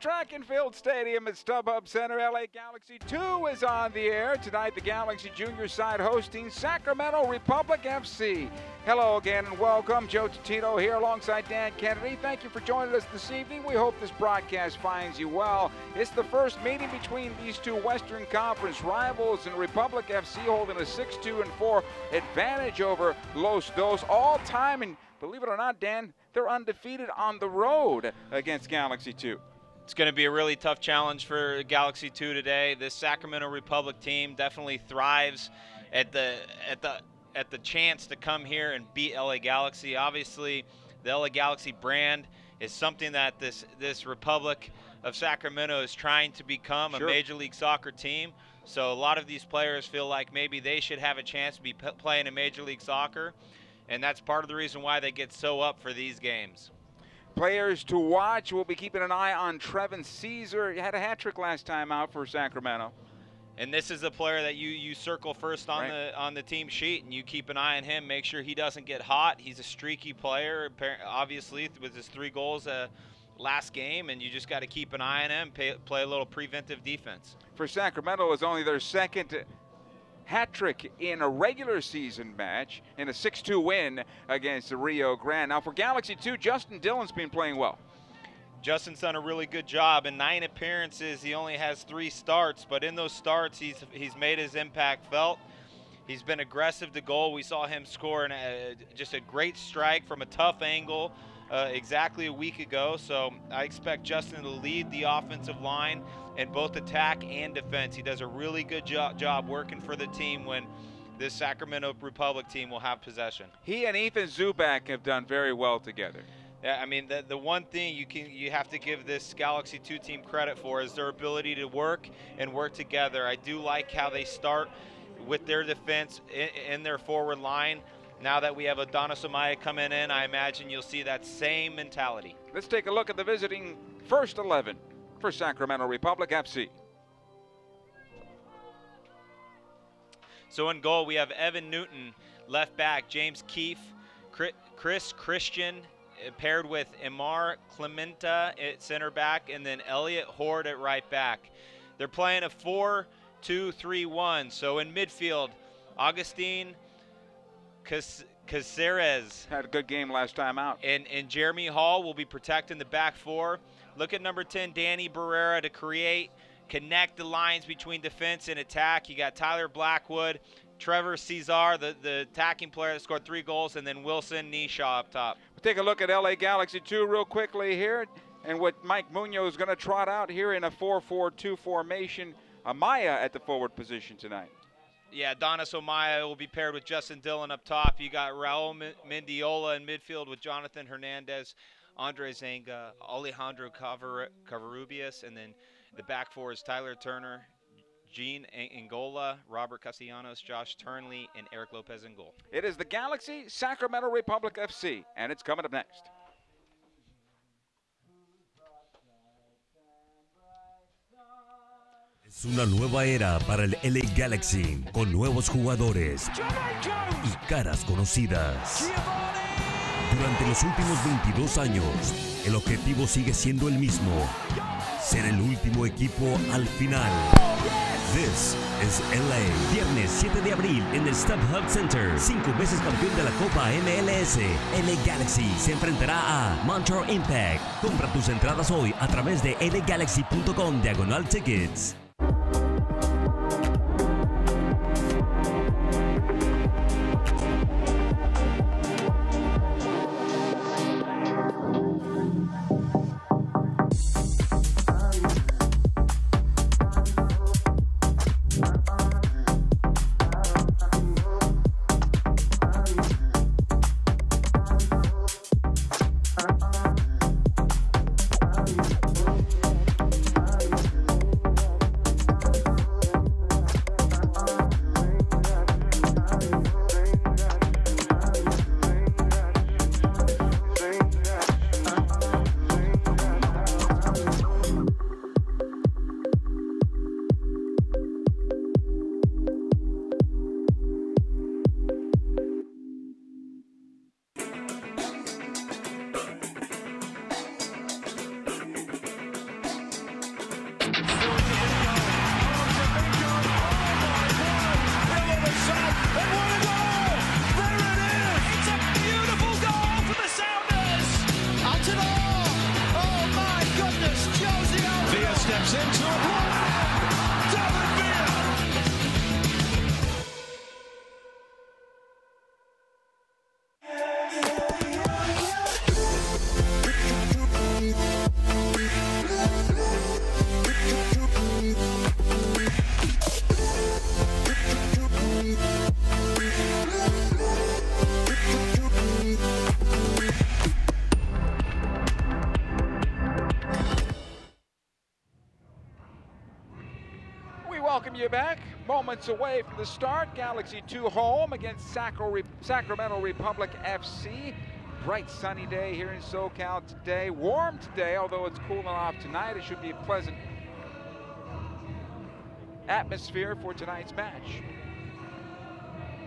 Track and Field Stadium at StubHub Center. LA Galaxy 2 is on the air. Tonight, the Galaxy Junior side hosting Sacramento Republic FC. Hello again and welcome. Joe Titino here alongside Dan Kennedy. Thank you for joining us this evening. We hope this broadcast finds you well. It's the first meeting between these two Western Conference rivals, and Republic FC holding a 6-2-4 advantage over Los Dos all time. And believe it or not, Dan, they're undefeated on the road against Galaxy 2. It's going to be a really tough challenge for Galaxy 2 today. This Sacramento Republic team definitely thrives at the chance to come here and beat LA Galaxy. Obviously, the LA Galaxy brand is something that this Republic of Sacramento is trying to become, a Major League Soccer team. So a lot of these players feel like maybe they should have a chance to be playing in Major League Soccer, and that's part of the reason why they get so up for these games. Players to watch, we'll be keeping an eye on Trevin Caesar. He had a hat trick last time out for Sacramento. And this is the player that you circle first on the team sheet, and you keep an eye on him, make sure he doesn't get hot. He's a streaky player, obviously, with his 3 goals last game, and you just got to keep an eye on him, play a little preventive defense. For Sacramento, it was only their second hat trick in a regular season match in a 6-2 win against the Rio Grande. Now for Galaxy 2, Justin Dillon's been playing well. Justin's done a really good job. In 9 appearances, he only has 3 starts, but in those starts, he's made his impact felt. He's been aggressive to goal. We saw him score just a great strike from a tough angle exactly a week ago. So I expect Justin to lead the offensive line in both attack and defense. He does a really good job working for the team when this Sacramento Republic team will have possession. He and Ethan Zubak have done very well together. Yeah, I mean, the one thing you have to give this Galaxy 2 team credit for is their ability to work together. I do like how they start with their defense in their forward line. Now that we have Adonis Amaya coming in, I imagine you'll see that same mentality. Let's take a look at the visiting first 11 for Sacramento Republic FC. So in goal, we have Evan Newton, left back, James Keefe, Chris Christian, paired with Imar Clementa at center back, and then Elliot Horde at right back. They're playing a 4-2-3-1. So in midfield, Augustine Caceres had a good game last time out. And Jeremy Hall will be protecting the back 4. Look at number 10, Danny Barrera, to connect the lines between defense and attack. You got Tyler Blackwood, Trevor Caesar, the attacking player that scored 3 goals, and then Wilson Nishaw up top. We'll take a look at LA Galaxy 2 real quickly here, and what Mike Munoz is going to trot out here in a 4-4-2 formation. Amaya at the forward position tonight. Yeah, Donis Amaya will be paired with Justin Dillon up top. You got Raul Mendiola in midfield with Jonathan Hernandez, Andre Zanga, Alejandro Covarrubias, and then the back 4 is Tyler Turner, Gene Angola, Robert Castellanos, Josh Turnley, and Eric Lopez in goal. It is the Galaxy Sacramento Republic FC, and it's coming up next. Es una nueva era para el LA Galaxy, con nuevos jugadores y caras conocidas. Durante los últimos 22 años, el objetivo sigue siendo el mismo: ser el último equipo al final. This is LA. Viernes 7 de abril en el StubHub Center. 5 veces campeón de la Copa MLS. LA Galaxy se enfrentará a Montreal Impact. Compra tus entradas hoy a través de lagalaxy.com/tickets. you back. Moments away from the start. Galaxy 2 home against Sacramento Republic FC. Bright sunny day here in SoCal today. Warm today, although it's cooling off tonight. It should be a pleasant atmosphere for tonight's match.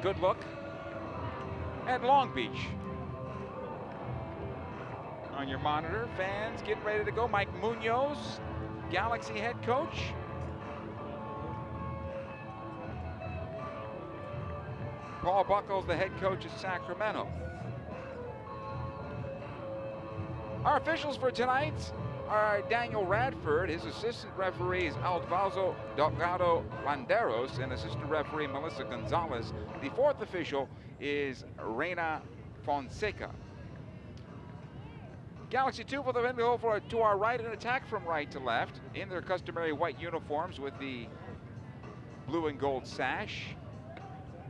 Good look at Long Beach. On your monitor, fans getting ready to go. Mike Munoz, Galaxy head coach. Paul Buckles, the head coach of Sacramento. Our officials for tonight are Daniel Radford. His assistant referee is Alvazo Delgado Landeros, and assistant referee Melissa Gonzalez. The fourth official is Reina Fonseca. Galaxy 2 will then go to our right and attack from right to left in their customary white uniforms with the blue and gold sash.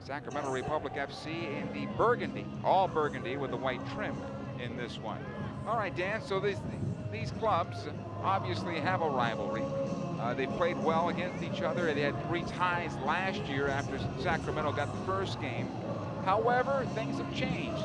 Sacramento Republic FC in the burgundy, all burgundy with the white trim in this one. All right, Dan, so these clubs obviously have a rivalry. They played well against each other. They had 3 ties last year after Sacramento got the first game. However, things have changed.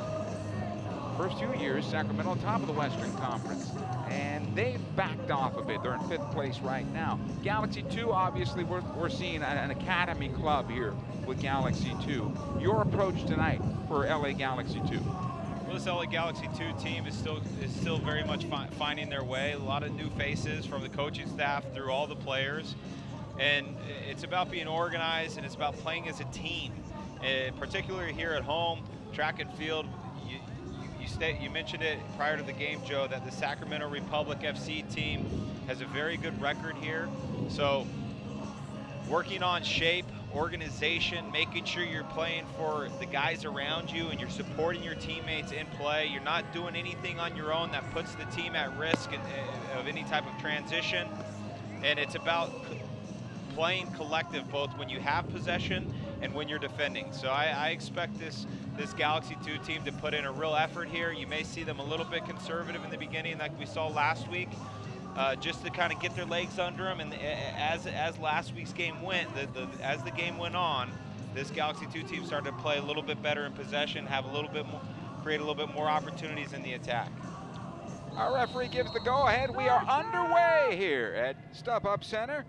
First few years, Sacramento top of the Western Conference, and they've backed off a bit. They're in 5th place right now. Galaxy 2, obviously, we're seeing an academy club here with Galaxy 2. Your approach tonight for LA Galaxy 2? Well, this LA Galaxy 2 team is still very much finding their way. A lot of new faces from the coaching staff through all the players, and it's about being organized and it's about playing as a team. Particularly here at home, track and field. You mentioned it prior to the game, Joe, that the Sacramento Republic FC team has a very good record here. So working on shape, organization, making sure you're playing for the guys around you and you're supporting your teammates in play. You're not doing anything on your own that puts the team at risk of any type of transition. And it's about playing collective both when you have possession and when you're defending. So I expect this Galaxy 2 team to put in a real effort here. You may see them a little bit conservative in the beginning like we saw last week, just to kind of get their legs under them. And as last week's game went, as the game went on, this Galaxy 2 team started to play a little bit better in possession, have a little bit more, create a little bit more opportunities in the attack. Our referee gives the go-ahead. We are underway here at StubHub Center.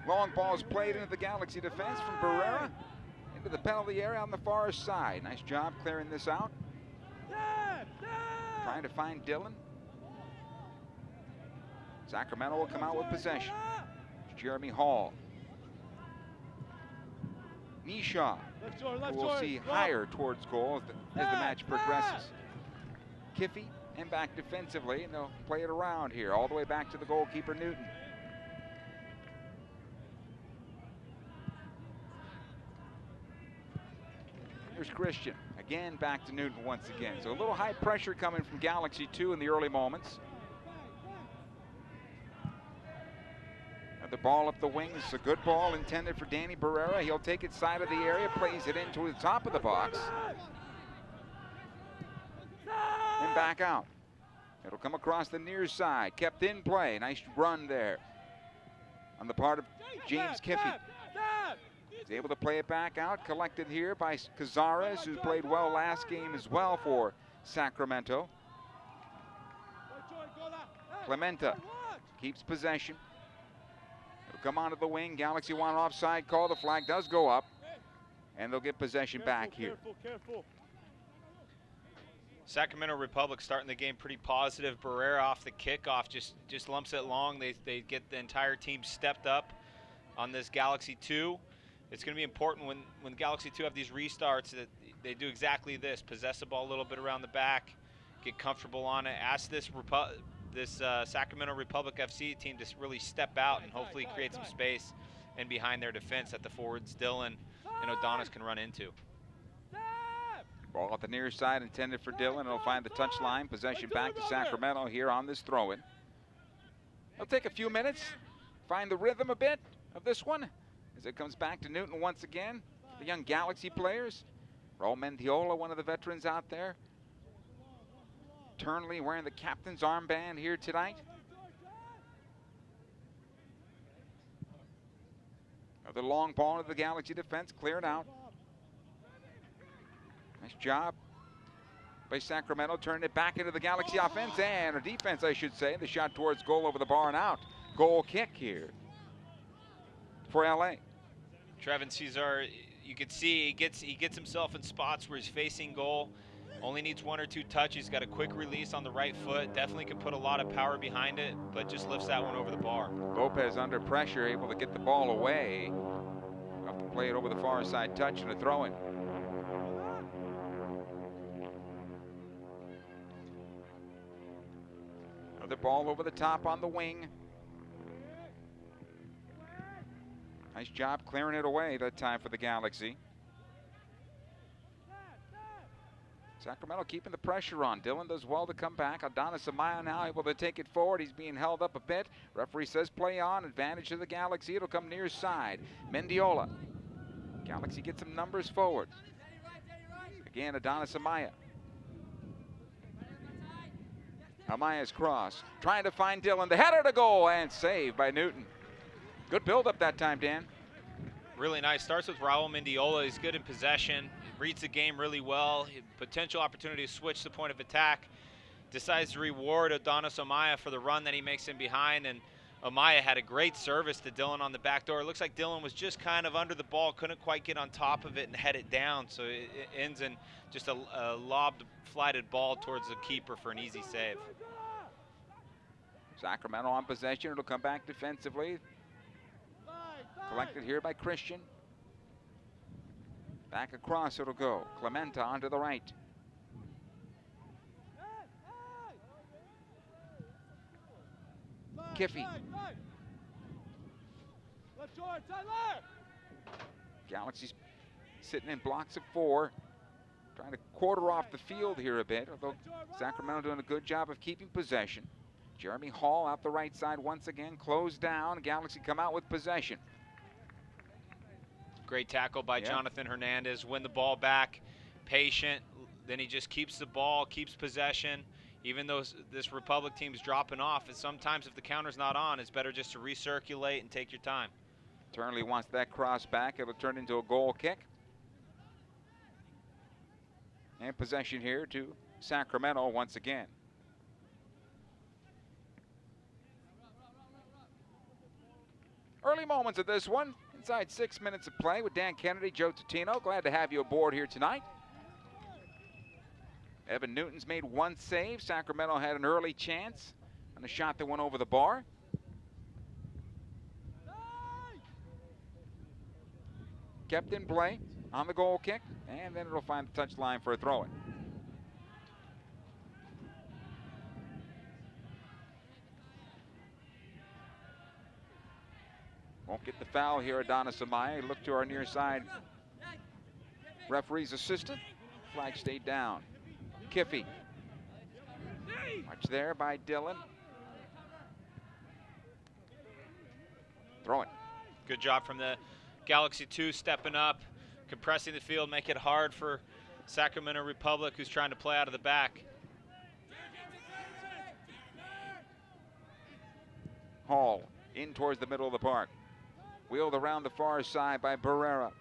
Long ball's played into the Galaxy defense from Barrera into the penalty area on the far side. Nice job clearing this out. Trying to find Dillon. Sacramento will come out with possession. It's Jeremy Hall. Nisha, who we'll see higher towards goal as the match progresses. Kiffey and back defensively, and they'll play it around here, all the way back to the goalkeeper, Newton. Here's Christian, again back to Newton once again. So a little high pressure coming from Galaxy 2 in the early moments. The ball up the wings, a good ball intended for Danny Barrera. He'll take it side of the area, plays it into the top of the box. And back out. It'll come across the near side, kept in play. Nice run there on the part of James Kiffey. He's able to play it back out, collected here by Cazares, who played well last game as well for Sacramento. Clementa keeps possession. It'll come onto the wing. Galaxy want an offside call. The flag does go up, and they'll get possession back here. Sacramento Republic starting the game pretty positive. Barrera off the kickoff just lumps it long. They get the entire team stepped up on this Galaxy 2. It's going to be important when Galaxy 2 have these restarts that they do exactly this. Possess the ball a little bit around the back, get comfortable on it. Ask this Sacramento Republic FC team to really step out and hopefully create some space and behind their defense that the forwards Dillon and O'Donis can run into. Ball at the near side intended for Dillon. It'll find the touch line. Possession back to Sacramento here on this throw-in. It'll take a few minutes, find the rhythm a bit of this one as it comes back to Newton once again. The young Galaxy players. Raul Mendiola, one of the veterans out there. Turnley wearing the captain's armband here tonight. Another long ball into the Galaxy defense, cleared out. Nice job by Sacramento, turning it back into the Galaxy offense, and or defense, I should say. The shot towards goal over the bar and out. Goal kick here for LA. Trevin Cesar, you can see he gets himself in spots where he's facing goal. Only needs 1 or 2 touches. He's got a quick release on the right foot. Definitely can put a lot of power behind it, but just lifts that one over the bar. Lopez under pressure, able to get the ball away. Have to play it over the far side touch and a throw in. Another ball over the top on the wing. Nice job clearing it away that time for the Galaxy. Sacramento keeping the pressure on. Dillon does well to come back. Adonis Amaya now able to take it forward. He's being held up a bit. Referee says play on. Advantage to the Galaxy. It'll come near side. Mendiola. Galaxy gets some numbers forward. Again, Adonis Amaya. Amaya's cross. Trying to find Dillon. The header to goal and saved by Newton. Good build-up that time, Dan. Really nice. Starts with Raul Mendiola. He's good in possession. Reads the game really well. Potential opportunity to switch the point of attack. Decides to reward Adonis Amaya for the run that he makes in behind. And Amaya had a great service to Dillon on the back door. It looks like Dillon was just kind of under the ball. Couldn't quite get on top of it and head it down. So it ends in just a lobbed, flighted ball towards the keeper for an easy save. Sacramento on possession. It'll come back defensively. Collected here by Christian. Back across it'll go. Clementa onto the right. Kiffy. Galaxy's sitting in blocks of 4. Trying to quarter off the field here a bit, although Sacramento doing a good job of keeping possession. Jeremy Hall out the right side once again, closed down. Galaxy come out with possession. Great tackle by Jonathan Hernandez. Win the ball back, patient. Then he just keeps the ball, keeps possession. Even though this Republic team's dropping off, and sometimes if the counter's not on, it's better just to recirculate and take your time. Turnley wants that cross back. It'll turn into a goal kick. And possession here to Sacramento once again. Early moments of this one. Inside 6 minutes of play with Dan Kennedy, Joe Tutino. Glad to have you aboard here tonight. Evan Newton's made 1 save. Sacramento had an early chance on a shot that went over the bar. Kept in play on the goal kick, and then it'll find the touch line for a throw-in. Won't get the foul here, Adonis Amaya. Look to our near side referee's assistant. Flag stayed down. Kiffy. Watch there by Dillon. Throw it. Good job from the Galaxy 2, stepping up, compressing the field, make it hard for Sacramento Republic, who's trying to play out of the back. Hall in towards the middle of the park. Wheeled around the far side by Barrera.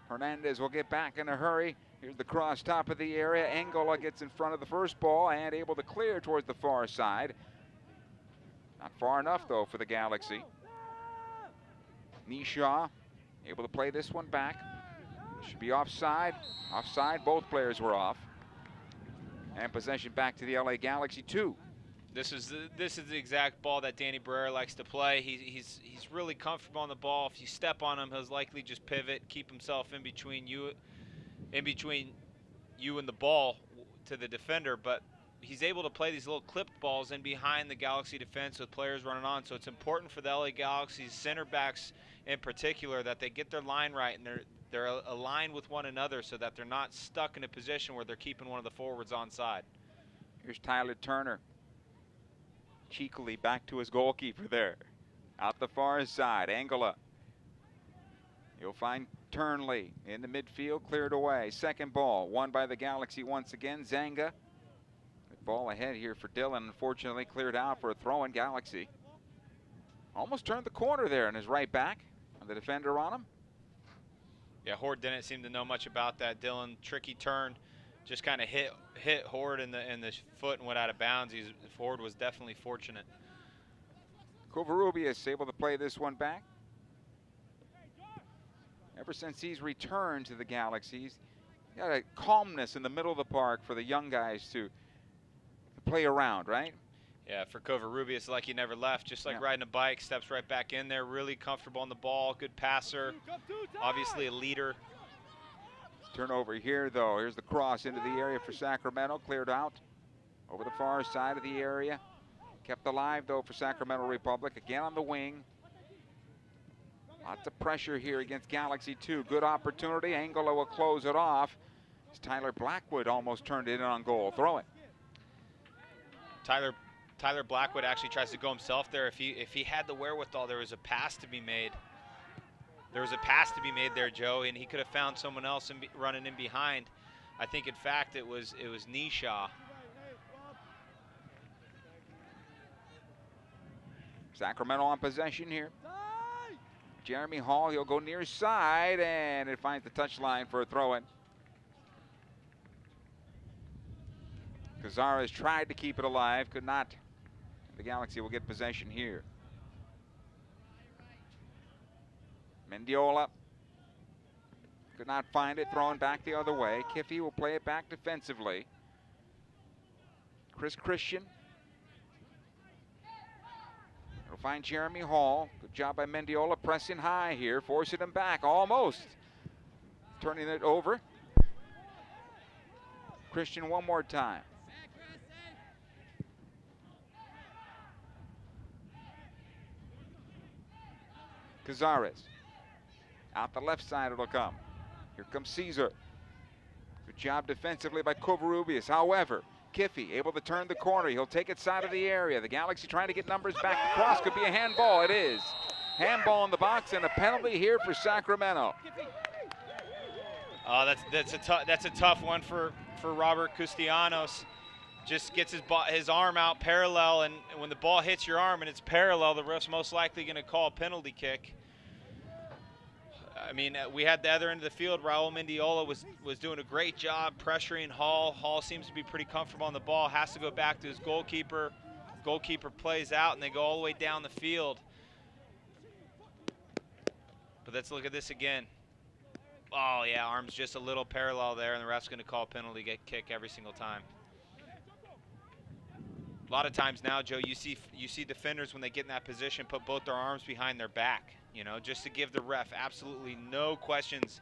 Hernandez will get back in a hurry. Here's the cross top of the area. Angola gets in front of the first ball and able to clear towards the far side. Not far enough though for the Galaxy. Nishaw able to play this one back. Should be offside. Offside, both players were off. And possession back to the LA Galaxy 2. This is the exact ball that Danny Barrera likes to play. He's really comfortable on the ball. If you step on him, he'll likely just pivot, keep himself in between you and the ball to the defender. But he's able to play these little clipped balls in behind the Galaxy defense with players running on. So it's important for the LA Galaxy's center backs in particular that they get their line right and they're aligned with one another so that they're not stuck in a position where they're keeping one of the forwards onside. Here's Tyler Turner. Cheekily back to his goalkeeper there. Out the far side, Angola. You'll find Turnley in the midfield, cleared away. Second ball, won by the Galaxy once again. Zanga. Good ball ahead here for Dillon. Unfortunately cleared out for a throw in. Galaxy almost turned the corner there in his right back. The defender on him. Yeah, Horde didn't seem to know much about that. Dylan, tricky turn, just kind of hit Horde in the foot and went out of bounds. Horde was definitely fortunate. Covarrubias able to play this one back. Ever since he's returned to the Galaxies, he got a calmness in the middle of the park for the young guys to play around, right? Yeah, for Covarrubias, like he never left, just like riding a bike, steps right back in there, really comfortable on the ball, good passer, obviously a leader. Turnover here, though. Here's the cross into the area for Sacramento, cleared out over the far side of the area. Kept alive, though, for Sacramento Republic, again on the wing. Lots of pressure here against Galaxy 2. Good opportunity. Angelo will close it off. Tyler Blackwood almost turned it in on goal. Throw it. Tyler Blackwood actually tries to go himself there. If he had the wherewithal, there was a pass to be made. There was a pass to be made there, Joe, and he could have found someone else running in behind. I think, in fact, it was Nisha. Sacramento on possession here. Jeremy Hall, he'll go near side, and it finds the touchline for a throw-in. Cazares tried to keep it alive, could not. The Galaxy will get possession here. Mendiola could not find it, throwing back the other way. Kiffey will play it back defensively. Chris Christian. It'll find Jeremy Hall. Good job by Mendiola pressing high here, forcing him back almost. Turning it over. Christian one more time. Cazares. Out the left side it'll come. Here comes Caesar. Good job defensively by Covarrubias. However, Kiffey able to turn the corner. He'll take it side of the area. The Galaxy trying to get numbers back across. Could be a handball. It is. Handball in the box and a penalty here for Sacramento. Oh, that's a tough one for Robert Custianos. Just gets his arm out parallel, and when the ball hits your arm and it's parallel, the ref's most likely going to call a penalty kick. I mean, we had the other end of the field. Raul Mendiola was doing a great job pressuring Hall. Hall seems to be pretty comfortable on the ball, has to go back to his goalkeeper. Goalkeeper plays out, and they go all the way down the field. But let's look at this again. Oh, yeah, arm's just a little parallel there, and the ref's going to call a penalty kick every single time. A lot of times now, Joe, you see defenders when they get in that position put both their arms behind their back, you know, just to give the ref absolutely no questions.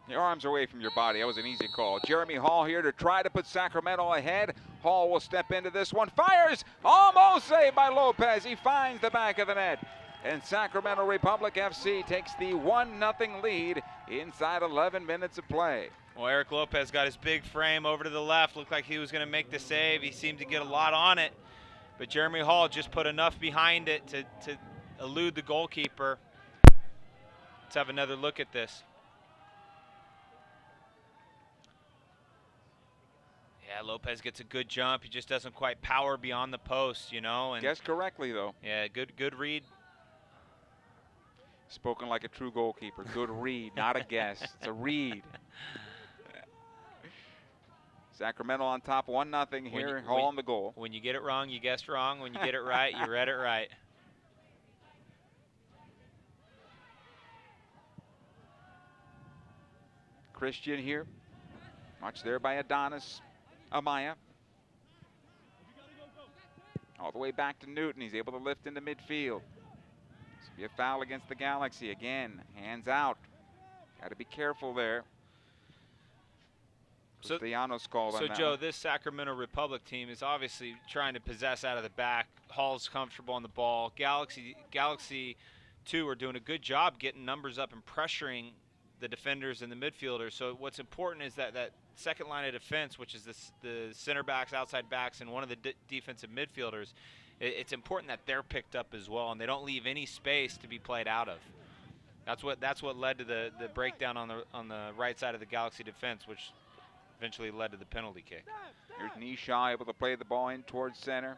Your arms away from your body. That was an easy call. Jeremy Hall here to try to put Sacramento ahead. Hall will step into this one. Fires! Almost saved by Lopez. He finds the back of the net. And Sacramento Republic FC takes the 1-0 lead inside 11 minutes of play. Well, Eric Lopez got his big frame over to the left. Looked like he was going to make the save. He seemed to get a lot on it. But Jeremy Hall just put enough behind it to elude the goalkeeper. Let's have another look at this. Yeah, Lopez gets a good jump. He just doesn't quite power beyond the post, you know. And guessed correctly, though. Yeah, good read. Spoken like a true goalkeeper. Good read, not a guess. It's a read. Sacramento on top, 1-0 here. Hall on the goal. When you get it wrong, you guessed wrong. When you get it right, you read it right. Christian here. Watched there by Adonis Amaya. All the way back to Newton. He's able to lift into midfield. This will be a foul against the Galaxy. Again, hands out. Got to be careful there. So called on that Joe, one. this Sacramento Republic team is obviously trying to possess out of the back. Hall's comfortable on the ball. Galaxy 2 are doing a good job getting numbers up and pressuring the defenders and the midfielders. So what's important is that second line of defense, which is the center backs, outside backs, and one of the defensive midfielders, it's important that they're picked up as well, and they don't leave any space to be played out of. That's what led to the breakdown on the right side of the Galaxy defense, which eventually led to the penalty kick. Here's Nisha able to play the ball in towards center.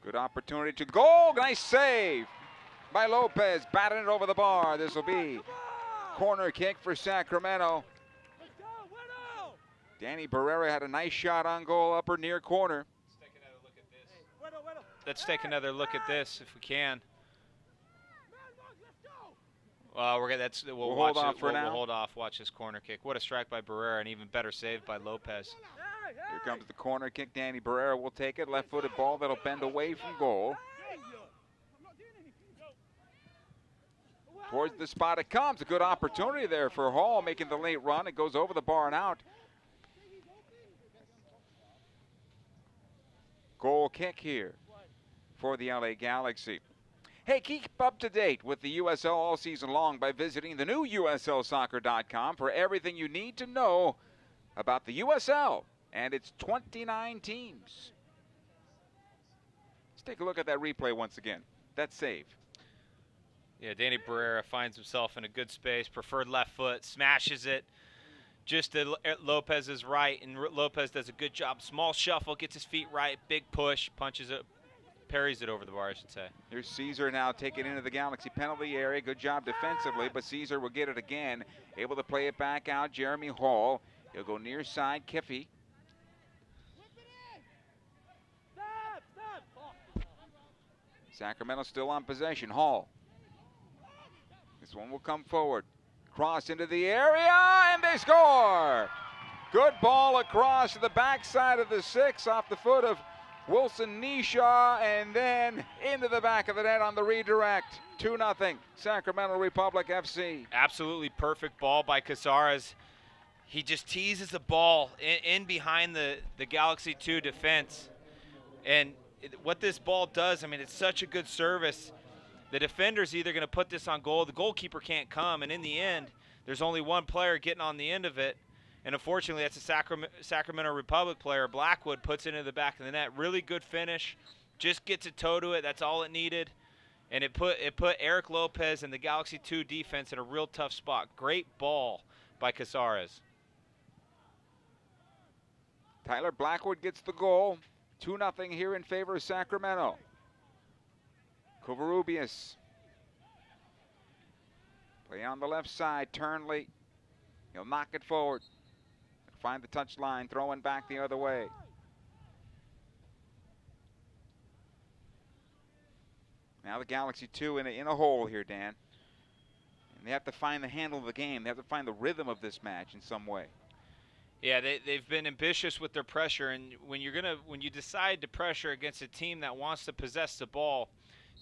Good opportunity to goal. Nice save. by Lopez, batting it over the bar. This will be corner kick for Sacramento. Danny Barrera had a nice shot on goal, upper near corner. Let's take another look at this if we can. Well, we'll hold off for now. We'll hold off. Watch this corner kick. What a strike by Barrera, and even better save by Lopez. Here comes the corner kick. Danny Barrera will take it. Left-footed ball that'll bend away from goal. Towards the spot it comes. A good opportunity there for Hall, making the late run. It goes over the bar and out. Goal kick here for the LA Galaxy. Hey, keep up to date with the USL all season long by visiting the new USLsoccer.com for everything you need to know about the USL and its 29 teams. Let's take a look at that replay once again. That save. Yeah, Danny Barrera finds himself in a good space, preferred left foot, smashes it just at Lopez's right, and Lopez does a good job. Small shuffle, gets his feet right, big push, punches it, parries it over the bar, I should say. Here's Caesar now taking into the Galaxy penalty area. Good job defensively, but Caesar will get it again. Able to play it back out. Jeremy Hall. He'll go near side. Kiffey. Sacramento still on possession. Hall. This one will come forward. Cross into the area, and they score! Good ball across to the backside of the 6 off the foot of Wilson Nisha, and then into the back of the net on the redirect. 2-0, Sacramento Republic FC. Absolutely perfect ball by Casares. He just teases the ball in behind the Galaxy 2 defense. And what this ball does, I mean, it's such a good service. The defender's either going to put this on goal, the goalkeeper can't come, and in the end, there's only one player getting on the end of it. And unfortunately, that's a Sacramento Republic player. Blackwood puts it into the back of the net. Really good finish. Just gets a toe to it. That's all it needed. And it put Eric Lopez and the Galaxy 2 defense in a real tough spot. Great ball by Casares. Tyler Blackwood gets the goal. 2-0 here in favor of Sacramento. Covarrubias. Play on the left side. Turnley. He'll knock it forward. Find the touch line. Throwing back the other way. Now the Galaxy 2 in a hole here, Dan. And they have to find the handle of the game. They have to find the rhythm of this match in some way. Yeah, they've been ambitious with their pressure, and when you decide to pressure against a team that wants to possess the ball,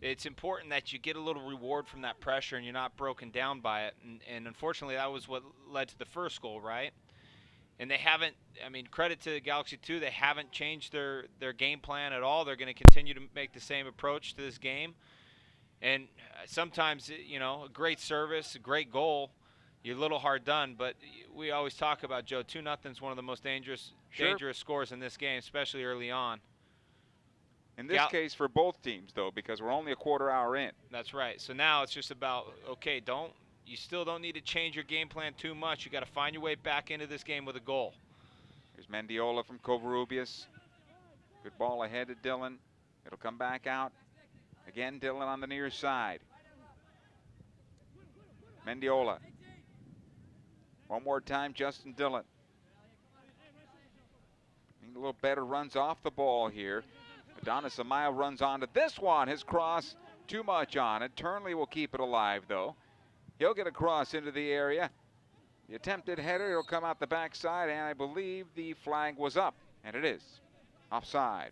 it's important that you get a little reward from that pressure and you're not broken down by it. And unfortunately, that was what led to the first goal, right? And they haven't, I mean, credit to the Galaxy 2, they haven't changed their game plan at all. They're going to continue to make the same approach to this game. And sometimes, you know, a great service, a great goal, you're a little hard done. But we always talk about, Joe, 2-0 is one of the most dangerous scores in this game, especially early on. In this case for both teams, though, because we're only a quarter hour in. That's right. So now it's just about, okay, you still don't need to change your game plan too much. You got to find your way back into this game with a goal. Here's Mendiola from Covarrubias. Good ball ahead to Dillon. It'll come back out. Again, Dillon on the near side. Mendiola. One more time, Justin Dillon. Need a little better runs off the ball here. Adonis Amaya runs onto this one. His cross, too much on it. Turnley will keep it alive, though. He'll get a cross into the area. The attempted header, it'll come out the backside, and I believe the flag was up, and it is. Offside.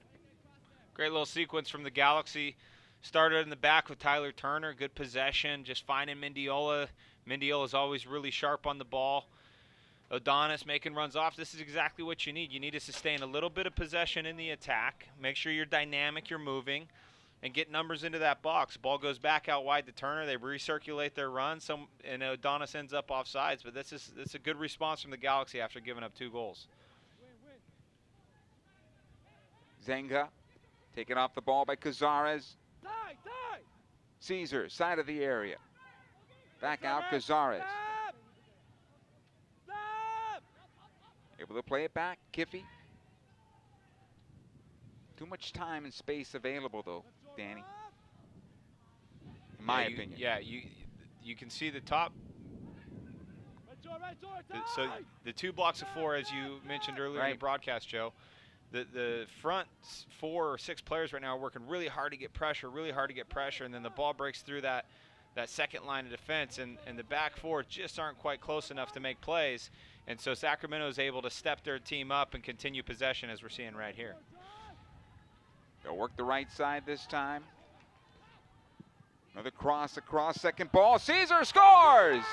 Great little sequence from the Galaxy. Started in the back with Tyler Turner. Good possession, just finding Mendiola. Mendiola's always really sharp on the ball. Adonis making runs off. This is exactly what you need. You need to sustain a little bit of possession in the attack. Make sure you're dynamic, you're moving, and get numbers into that box. Ball goes back out wide to Turner. They recirculate their run, and Adonis ends up offsides. But this is a good response from the Galaxy after giving up 2 goals. Zenga taken off the ball by Casares. Caesar, side of the area. Back out, Casares. Able to play it back, Kiffey. Too much time and space available, though, Danny. my opinion. Yeah, you can see the top. So the 2 blocks of 4, as you mentioned earlier in the broadcast, Joe, the front 4 or 6 players right now are working really hard to get pressure, and then the ball breaks through that second line of defense, and the back 4 just aren't quite close enough to make plays, and so Sacramento is able to step their team up and continue possession, as we're seeing right here. They'll work the right side this time. Another cross across, second ball. Caesar scores!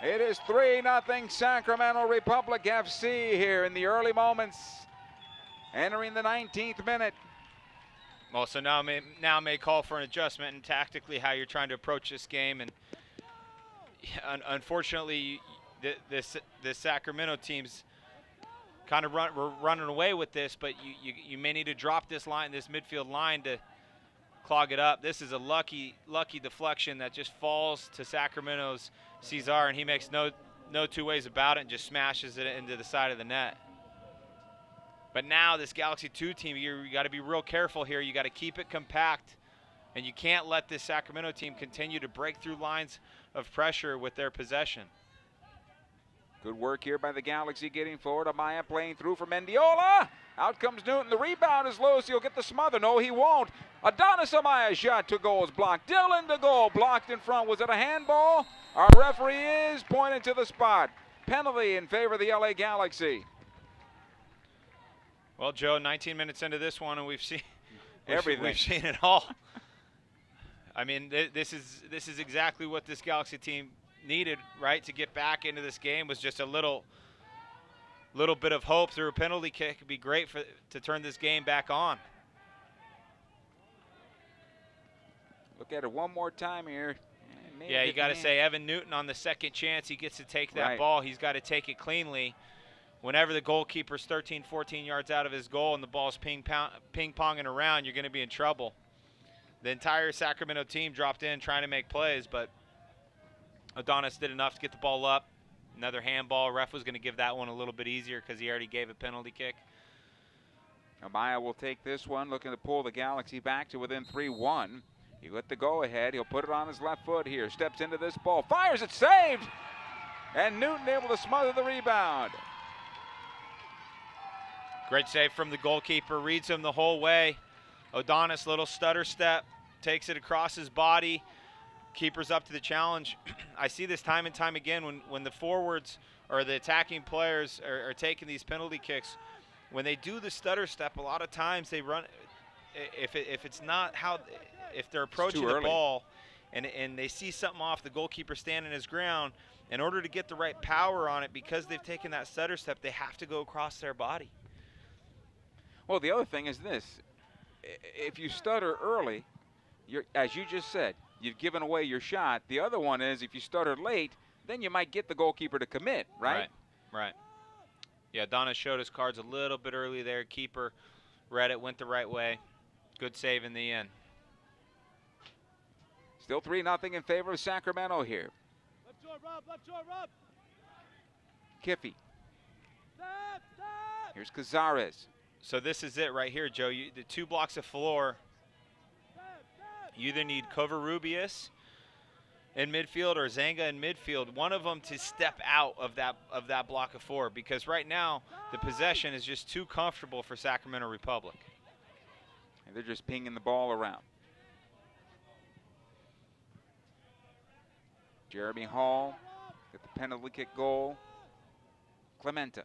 It is 3-0 Sacramento Republic FC here in the early moments, entering the 19th minute. Well, so now may call for an adjustment in tactically how you're trying to approach this game, and unfortunately, the Sacramento team's kind of running away with this, but you may need to drop this midfield line to clog it up. This is a lucky deflection that just falls to Sacramento's Cesar, and he makes no two ways about it and just smashes it into the side of the net. But now this Galaxy 2 team, you got to be real careful here. You got to keep it compact, and you can't let this Sacramento team continue to break through lines of pressure with their possession. Good work here by the Galaxy getting forward. Amaya playing through for Mendiola. Out comes Newton. The rebound is loose. He'll get the smother. No, he won't. Adonis Amaya's shot to goal is blocked. Dylan to goal, blocked in front. Was it a handball? Our referee is pointing to the spot. Penalty in favor of the LA Galaxy. Well, Joe, 19 minutes into this one, and we've seen everything. We've seen it all. I mean, this is exactly what this Galaxy team needed, right, to get back into this game. Was just a little bit of hope through a penalty kick. It'd be great to turn this game back on. Look at it one more time here. Yeah, you got to say Evan Newton on the second chance, he gets to take that ball. He's got to take it cleanly. Whenever the goalkeeper's 13, 14 yards out of his goal and the ball's ping-ponging around, you're going to be in trouble. The entire Sacramento team dropped in trying to make plays, but Adonis did enough to get the ball up. Another handball. Ref was going to give that one a little bit easier because he already gave a penalty kick. Amaya will take this one, looking to pull the Galaxy back to within 3-1. He got the go-ahead. He'll put it on his left foot here. Steps into this ball. Fires it. Saved! And Newton able to smother the rebound. Great save from the goalkeeper. Reads him the whole way. Adonis, little stutter step. Takes it across his body. Keeper's up to the challenge. I see this time and time again when the forwards or the attacking players are taking these penalty kicks. When they do the stutter step, a lot of times they run. If they're approaching the ball and they see something off, the goalkeeper standing his ground, in order to get the right power on it, because they've taken that stutter step, they have to go across their body. Well, the other thing is this. If you stutter early, as you just said, you've given away your shot. The other one is if you stutter late, then you might get the goalkeeper to commit, right? Right. Yeah, Adonis showed his cards a little bit early there. Keeper read it, went the right way. Good save in the end. Still 3-0 in favor of Sacramento here. Rob. Kiffy. Here's Cazares. So this is it right here, Joe. The 2 blocks of floor. You either need Covarrubias in midfield or Zanga in midfield. One of them to step out of that block of 4, because right now the possession is just too comfortable for Sacramento Republic. And they're just pinging the ball around. Jeremy Hall got the penalty kick goal. Clementa.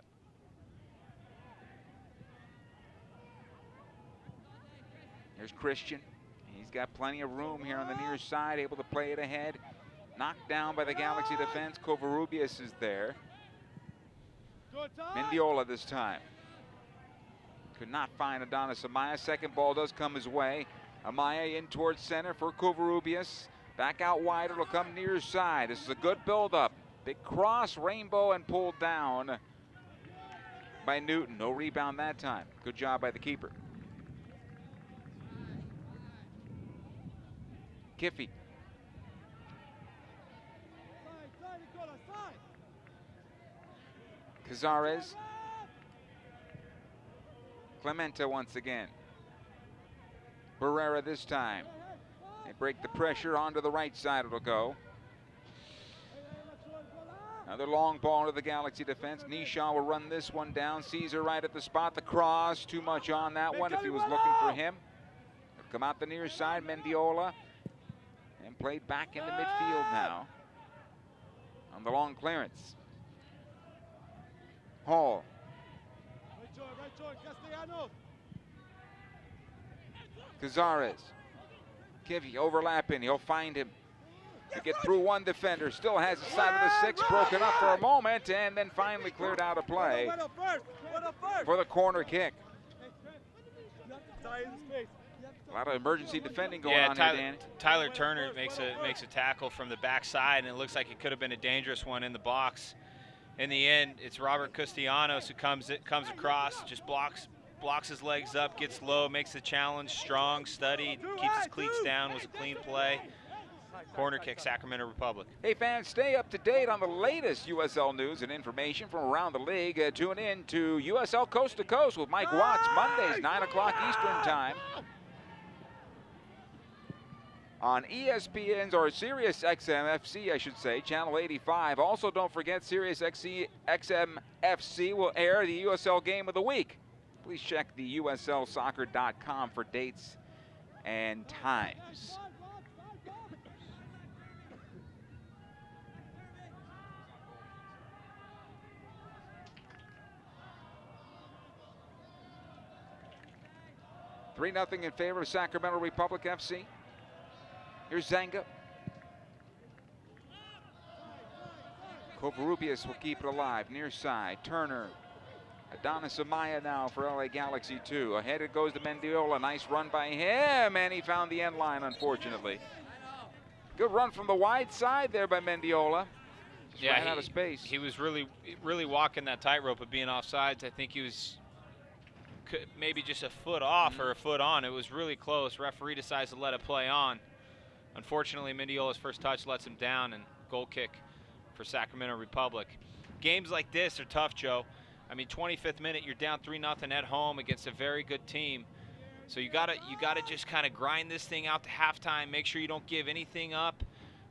Here's Christian. He's got plenty of room here on the near side, able to play it ahead. Knocked down by the Galaxy defense. Covarrubias is there. Mendiola this time. Could not find Adonis Amaya. Second ball does come his way. Amaya in towards center for Covarrubias. Back out wide, it'll come near side. This is a good build-up. Big cross, rainbow, and pulled down by Newton. No rebound that time. Good job by the keeper. Kiffy. Cazares. Clementa once again. Barrera this time. They They break the pressure onto the right side. It'll go. Another long ball into the Galaxy defense. Nishaw will run this one down. Caesar right at the spot. The cross, too much on that one if he was looking for him. He'll come out the near side, Mendiola. And played back into midfield now. On the long clearance. Hall. Cazares. Kivy overlapping. He'll find him. To get through one defender, still has the side of the 6 broken up for a moment, and then finally cleared out of play for the corner kick. A lot of emergency defending going on here, Danny. Tyler Turner makes a tackle from the backside, and it looks like it could have been a dangerous one in the box. In the end, it's Robert Castellanos who comes across, just blocks his legs up, gets low, makes the challenge strong, studied, keeps his cleats down. Was a clean play. Corner kick, Sacramento Republic. Hey fans, stay up to date on the latest USL news and information from around the league. Tune in to USL Coast to Coast with Mike Watts, Mondays, 9 o'clock Eastern time. On ESPN's, or Sirius XM FC, I should say, channel 85. Also, don't forget Sirius XM FC will air the USL Game of the Week. Please check the USLsoccer.com for dates and times. Three 0 in favor of Sacramento Republic FC. Here's Zanga. Covarrubias will keep it alive. Near side, Turner. Adonis Amaya now for LA Galaxy 2. Ahead it goes to Mendiola. Nice run by him, and he found the end line, unfortunately. Good run from the wide side there by Mendiola. Just ran out of space. He was really walking that tightrope of being offsides. I think he was maybe just a foot off or a foot on. It was really close. Referee decides to let it play on. Unfortunately, Mendiola's first touch lets him down, and goal kick for Sacramento Republic. Games like this are tough, Joe. I mean, 25th minute, you're down 3-0 at home against a very good team. So you gotta just kind of grind this thing out to halftime. Make sure you don't give anything up.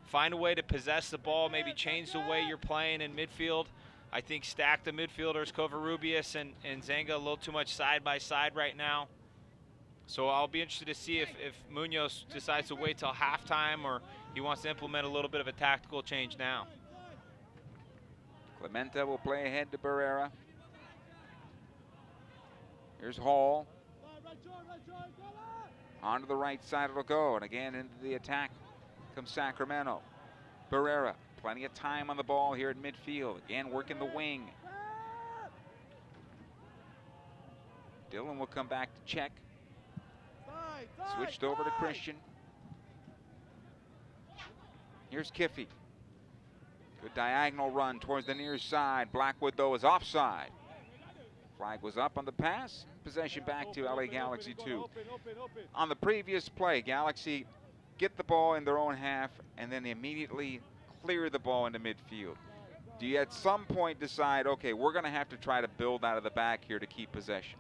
Find a way to possess the ball. Maybe change the way you're playing in midfield. I think stack the midfielders, Covarrubias and Zanga, a little too much side by side right now. So I'll be interested to see if Munoz decides to wait till halftime or he wants to implement a little bit of a tactical change now. Clemente will play ahead to Barrera. Here's Hall. Onto the right side it'll go, and again into the attack comes Sacramento. Barrera, plenty of time on the ball here at midfield. Again, working the wing. Dillon will come back to check. Switched over to Christian. Here's Kiffey. Good diagonal run towards the near side. Blackwood, though, is offside. Flag was up on the pass. Possession back to LA Galaxy 2. On the previous play, Galaxy get the ball in their own half and then immediately clear the ball into midfield. Do you at some point decide, okay, we're going to have to try to build out of the back here to keep possession?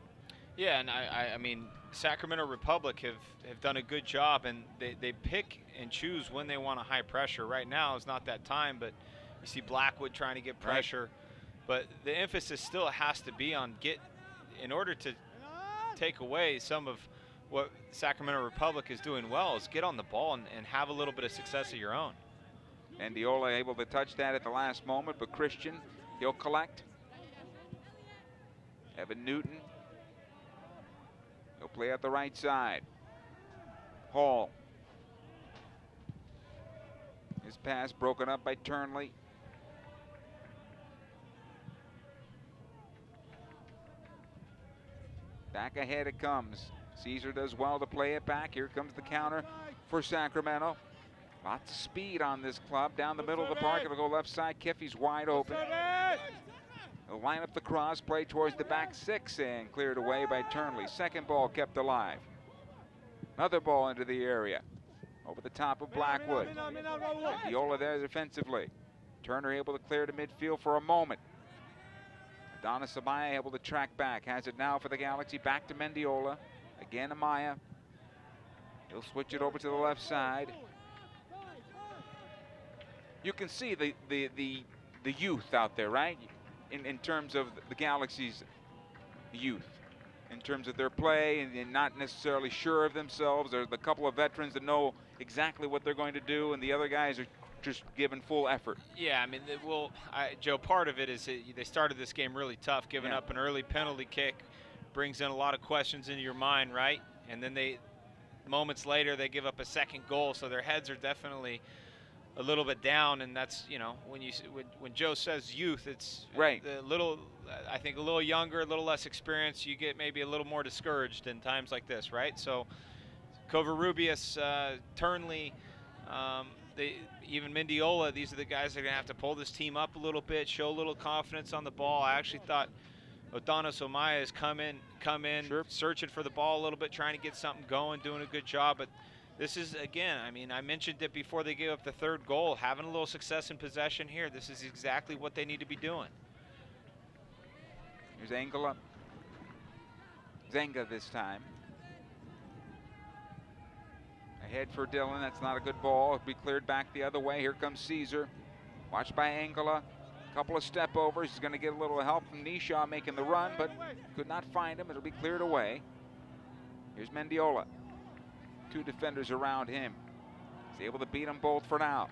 Yeah, and I mean, Sacramento Republic have done a good job, and they pick and choose when they want a high pressure. Right now is not that time, but you see Blackwood trying to get pressure. Right. But the emphasis still has to be on in order to take away some of what Sacramento Republic is doing well, is get on the ball and have a little bit of success of your own. Mendiola able to touch that at the last moment, but Christian, he'll collect. Evan Newton. He'll play at the right side. Hall. His pass broken up by Turnley. Back ahead it comes. Caesar does well to play it back. Here comes the counter for Sacramento. Lots of speed on this club. Down the middle of the park, it'll go left side. Kiffey's wide open. He'll line up the cross, play towards the back 6 and cleared away by Turnley. Second ball kept alive. Another ball into the area. Over the top of Blackwood. Mendiola there defensively. Turner able to clear to midfield for a moment. Adonis Amaya able to track back. Has it now for the Galaxy. Back to Mendiola. Again Amaya. He'll switch it over to the left side. You can see the youth out there, right? In terms of the Galaxy's youth, in terms of their play, and not necessarily sure of themselves. There's a couple of veterans that know exactly what they're going to do, and the other guys are just giving full effort. Yeah, I mean, Joe, part of it is they started this game really tough, giving up an early penalty kick, brings in a lot of questions into your mind, right? And then moments later, they give up a second goal, so their heads are definitely a little bit down, and that's, you know, when Joe says youth, it's right. I think a little younger, a little less experienced, you get maybe a little more discouraged in times like this, right? So Covarrubias, Turnley, even Mendiola, these are the guys that are going to have to pull this team up a little bit, show a little confidence on the ball. I actually thought Odanis Omaya has come in, sure, searching for the ball a little bit, trying to get something going, doing a good job. But this is, again, I mean, I mentioned it before they gave up the third goal, having a little success in possession here. This is exactly what they need to be doing. Here's Angela. Zenga this time. Ahead for Dillon. That's not a good ball. It'll be cleared back the other way. Here comes Caesar. Watched by Angela. Couple of step overs. He's going to get a little help from Nishaw making the run, but could not find him. It'll be cleared away. Here's Mendiola. Two defenders around him. He's able to beat them both for now.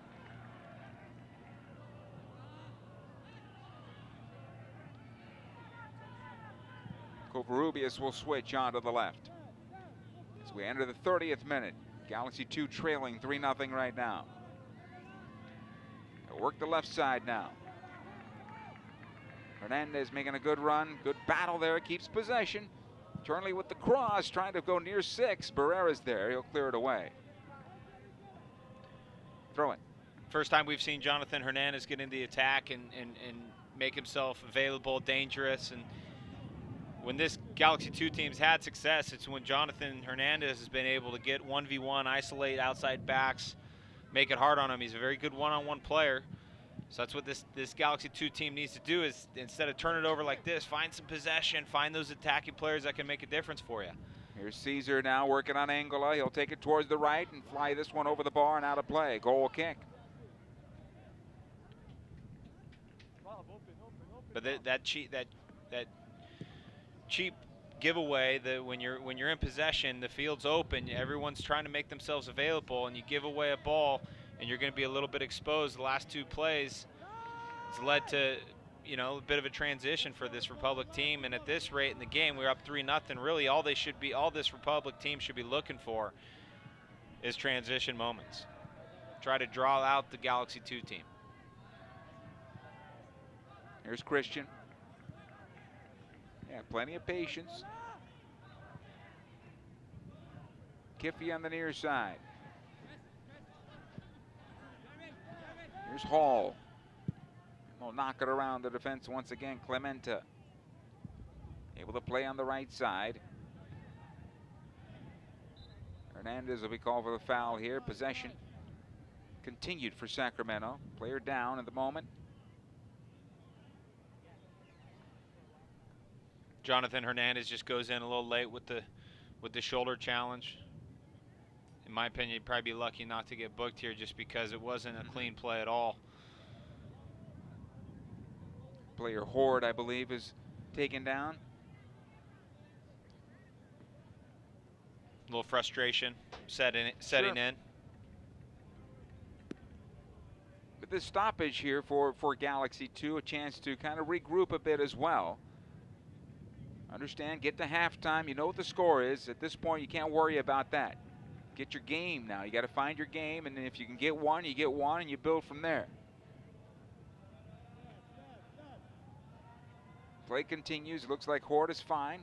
Covarrubias will switch onto the left. As we enter the 30th minute, Galaxy 2 trailing 3-0 right now. They'll work the left side now. Hernandez making a good run, good battle there, keeps possession. Turnley with the cross, trying to go near 6. Barrera's there, he'll clear it away. Throw it. First time we've seen Jonathan Hernandez get into the attack and make himself available, dangerous. And when this Galaxy 2 team's had success, it's when Jonathan Hernandez has been able to get 1v1, isolate outside backs, make it hard on him. He's a very good one-on-one player. So that's what this Galaxy 2 team needs to do, is instead of turn it over like this, find some possession, find those attacking players that can make a difference for you. Here's Caesar now working on Angela. He'll take it towards the right and fly this one over the bar and out of play. Goal kick. But that cheap giveaway, that when you're in possession, the field's open, everyone's trying to make themselves available, and you give away a ball, and you're going to be a little bit exposed. The last two plays, it's led to, you know, a bit of a transition for this Republic team. And at this rate in the game, we're up 3-0. Really, all this Republic team should be looking for is transition moments. Try to draw out the Galaxy 2 team. Here's Christian. Yeah, plenty of patience. Kiffy on the near side. Here's Hall. We'll knock it around the defense once again. Clementa able to play on the right side. Hernandez will be called for the foul here. Possession continued for Sacramento. Player down at the moment. Jonathan Hernandez just goes in a little late with the shoulder challenge. In my opinion, he'd probably be lucky not to get booked here, just because it wasn't a clean play at all. Player Horde, I believe, is taken down. A little frustration setting in. But this stoppage here for Galaxy 2, a chance to kind of regroup a bit as well. Understand, get to halftime. You know what the score is. At this point, you can't worry about that. Get your game now. You got to find your game, and then if you can get one, you get one, and you build from there. Play continues. Looks like Horde is fine.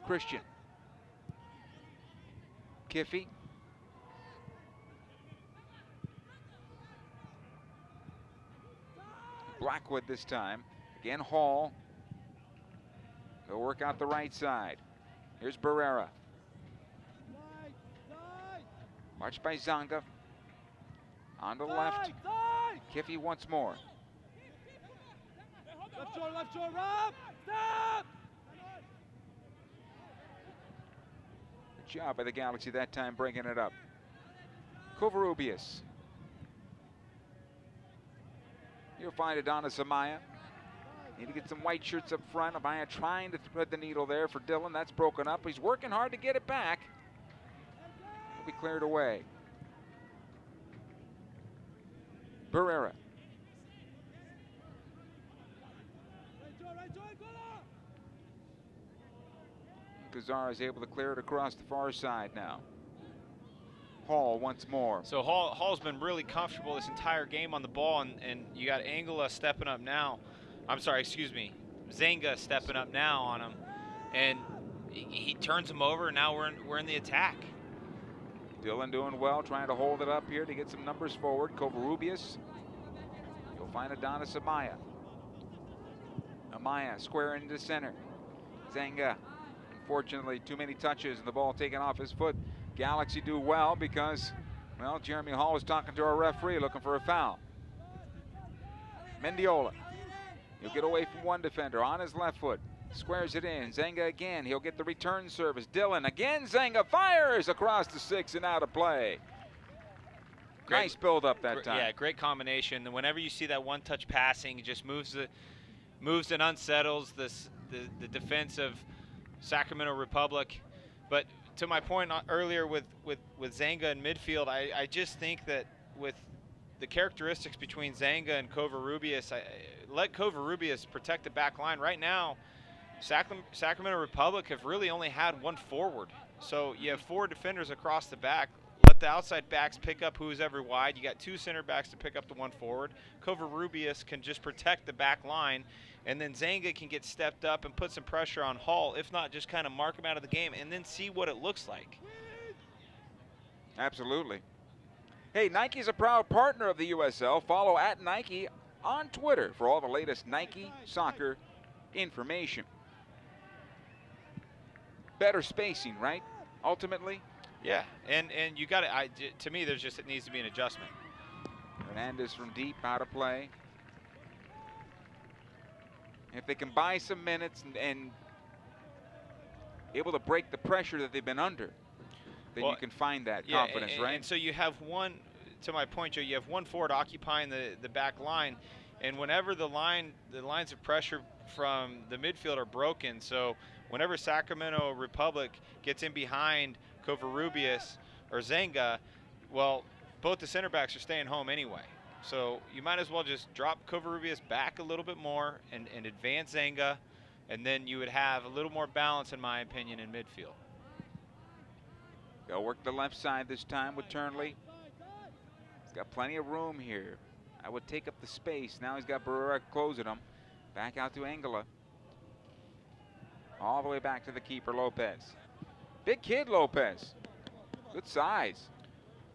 Christian. Kiffy. Blackwood this time. Again, Hall. They'll work out the right side. Here's Barrera. Marched by Zonga. On the left. Kiffy once more. Left shore, Rob! Stop! job by the Galaxy that time breaking it up. Covarrubias. You'll find Adonis Amaya. Need to get some white shirts up front. Amaya trying to thread the needle there for Dylan. That's broken up. He's working hard to get it back. It'll be cleared away. Barrera. Kazar is able to clear it across the far side now. Hall once more. So Hall's been really comfortable this entire game on the ball, and you got Angela stepping up now. I'm sorry, excuse me. Zenga stepping up now on him, and he turns him over, and now we're in the attack. Dylan doing well, trying to hold it up here to get some numbers forward. Covarrubias. You'll find Adonis Amaya. Amaya square into center. Zenga. Unfortunately, too many touches and the ball taken off his foot. Galaxy do well because, well, Jeremy Hall is talking to our referee looking for a foul. Mendiola. He'll get away from one defender on his left foot. Squares it in. Zenga again. He'll get the return service. Dylan again. Zenga fires across the 6 and out of play. Nice build up that time. Yeah, great combination. And whenever you see that one-touch passing, it just moves and unsettles the defense of Sacramento Republic. But to my point earlier with Zenga in midfield, I just think that with the characteristics between Zenga and Covarrubias, let Covarrubias protect the back line. Right now, Sacramento Republic have really only had one forward. So you have 4 defenders across the back. Let the outside backs pick up who's ever wide. You got 2 center backs to pick up the one forward. Covarrubias can just protect the back line, and then Zenga can get stepped up and put some pressure on Hall. If not, just kind of mark him out of the game and then see what it looks like. Absolutely. Hey, Nike's a proud partner of the USL. Follow at Nike on Twitter for all the latest Nike soccer information. Better spacing, right? Ultimately. Yeah, and you got it. To me, it needs to be an adjustment. Hernandez from deep, out of play. If they can buy some minutes and able to break the pressure that they've been under, then you can find that confidence, right? And so you have one, to my point, Joe, you have one forward occupying the back line, and whenever the lines of pressure from the midfield are broken, so whenever Sacramento Republic gets in behind Covarrubias or Zenga, well, both the center backs are staying home anyway. So you might as well just drop Covarrubias back a little bit more and advance Zenga, and then you would have a little more balance, in my opinion, in midfield. They'll work the left side this time with Turnley. He's got plenty of room here. I would take up the space. Now he's got Barrera closing him. Back out to Angela. All the way back to the keeper, Lopez. Big kid, Lopez. Good size.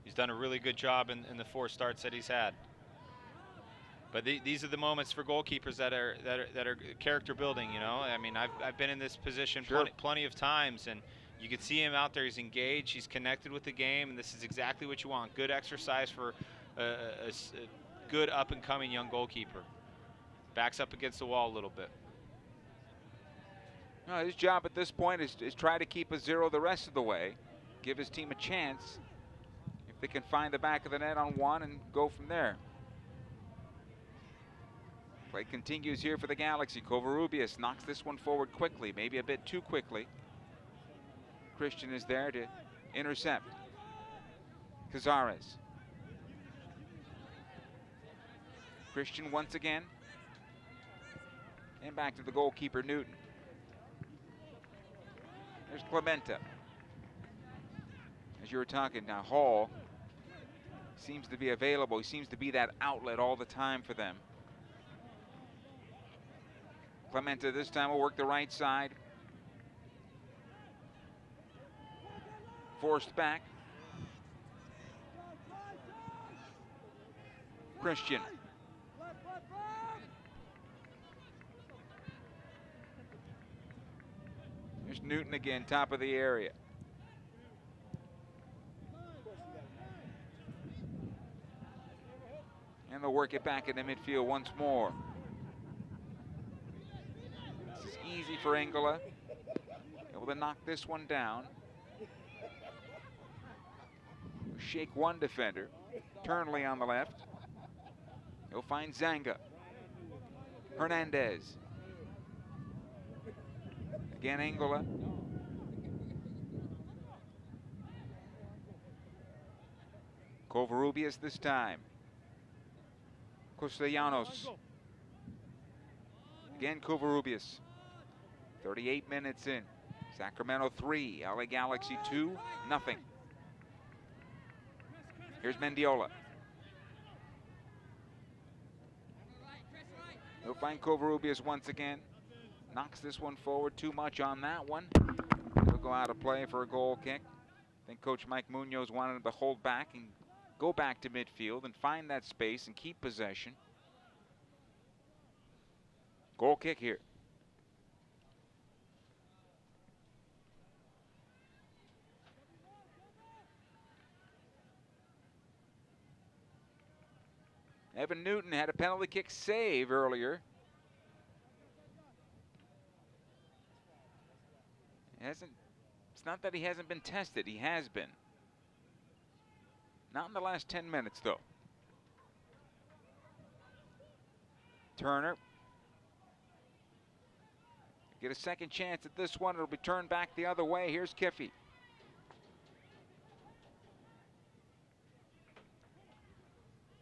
He's done a really good job in the 4 starts that he's had. But these are the moments for goalkeepers that are character building. You know, I mean, I've been in this position plenty of times, and you can see him out there. He's engaged. He's connected with the game, and this is exactly what you want. Good exercise for a good up-and-coming young goalkeeper. Backs up against the wall a little bit. No, his job at this point is try to keep a 0 the rest of the way, give his team a chance if they can find the back of the net on one and go from there. Play continues here for the Galaxy. Covarrubias knocks this one forward quickly, maybe a bit too quickly. Christian is there to intercept. Cazares. Christian once again. And back to the goalkeeper, Newton. There's Clementa. As you were talking now, Hall seems to be available. He seems to be that outlet all the time for them. Clementa this time will work the right side. Forced back. Christian. There's Newton again, top of the area. And they'll work it back in the midfield once more. This is easy for Angela. Able to knock this one down. shake one defender. Turnley on the left. He'll find Zanga. Hernandez. Again, Angola. Covarrubias this time. Castellanos. Again, Covarrubias. 38 minutes in. Sacramento 3, LA Galaxy 2, nothing. Here's Mendiola. He'll find Covarrubias once again. Knocks this one forward, too much on that one. He'll go out of play for a goal kick. I think Coach Mike Munoz wanted him to hold back and go back to midfield and find that space and keep possession. Goal kick here. Evan Newton had a penalty kick save earlier. It's not that he hasn't been tested, he has been. Not in the last 10 minutes though. Turner. Get a second chance at this one, it'll be turned back the other way. Here's Kiffey.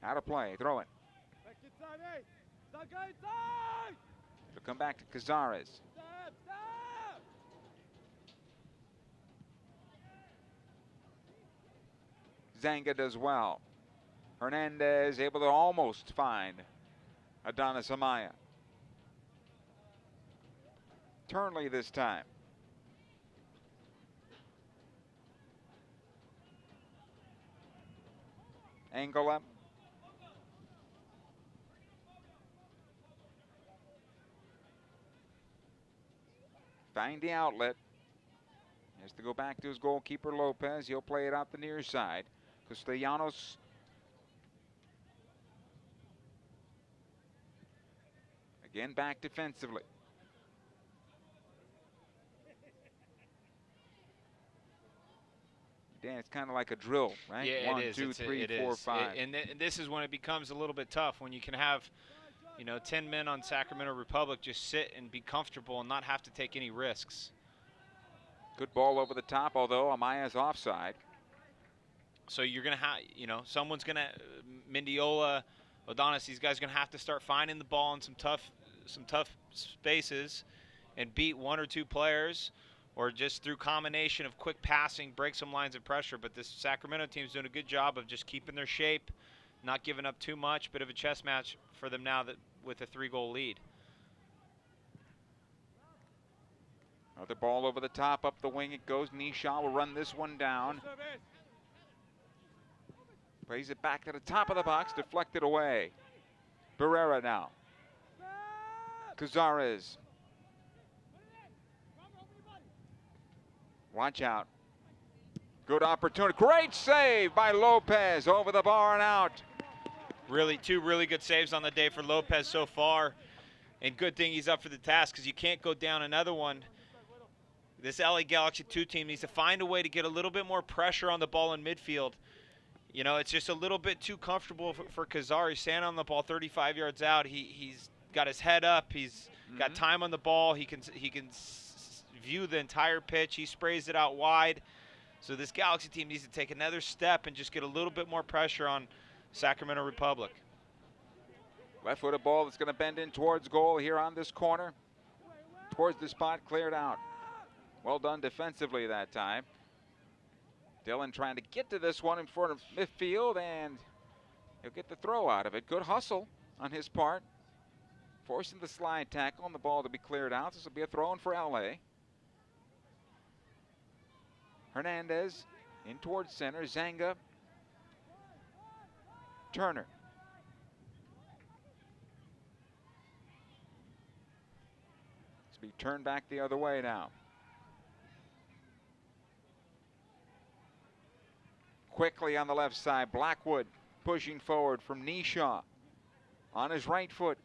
Out of play, throw it. It'll come back to Cazares. Zanga does well. Hernandez able to almost find Adonis Amaya. Turnley this time. Angola. Find the outlet. He has to go back to his goalkeeper Lopez. He'll play it out the near side. Castellanos. Again back defensively. Dan, it's kind of like a drill, right? Yeah, 1, it is. 2, 3, 4, 5. And this is when it becomes a little bit tough, when you can have, 10 men on Sacramento Republic just sit and be comfortable and not have to take any risks. Good ball over the top, although Amaya's offside. So you're going to have, someone's going to, Mendiola, Adonis, these guys are going to have to start finding the ball in some tough spaces and beat one or two players, or just through combination of quick passing, break some lines of pressure. But this Sacramento team's doing a good job of just keeping their shape, not giving up too much. Bit of a chess match for them now that with a 3-goal lead. Another ball over the top, up the wing it goes. Nisha will run this one down. Plays it back to the top of the box, deflected away. Barrera now. Cazares. Watch out. Good opportunity. Great save by Lopez over the bar and out. Two really good saves on the day for Lopez so far. And good thing he's up for the task, because you can't go down another one. This LA Galaxy 2 team needs to find a way to get a little bit more pressure on the ball in midfield. It's just a little bit too comfortable for Cazares standing on the ball 35 yards out. He's got his head up. He's got time on the ball. He can view the entire pitch. He sprays it out wide. So this Galaxy team needs to take another step and just get a little bit more pressure on Sacramento Republic. Left-footed ball that's going to bend in towards goal here on this corner. Towards the spot, cleared out. Well done defensively that time. Dillon trying to get to this one in front of midfield, and he'll get the throw out of it. Good hustle on his part. Forcing the slide tackle and the ball to be cleared out. This will be a throw-in for LA. Hernandez in towards center. Zanga. Turner. It's be turned back the other way now. Quickly on the left side, Blackwood pushing forward from Nisha on his right foot.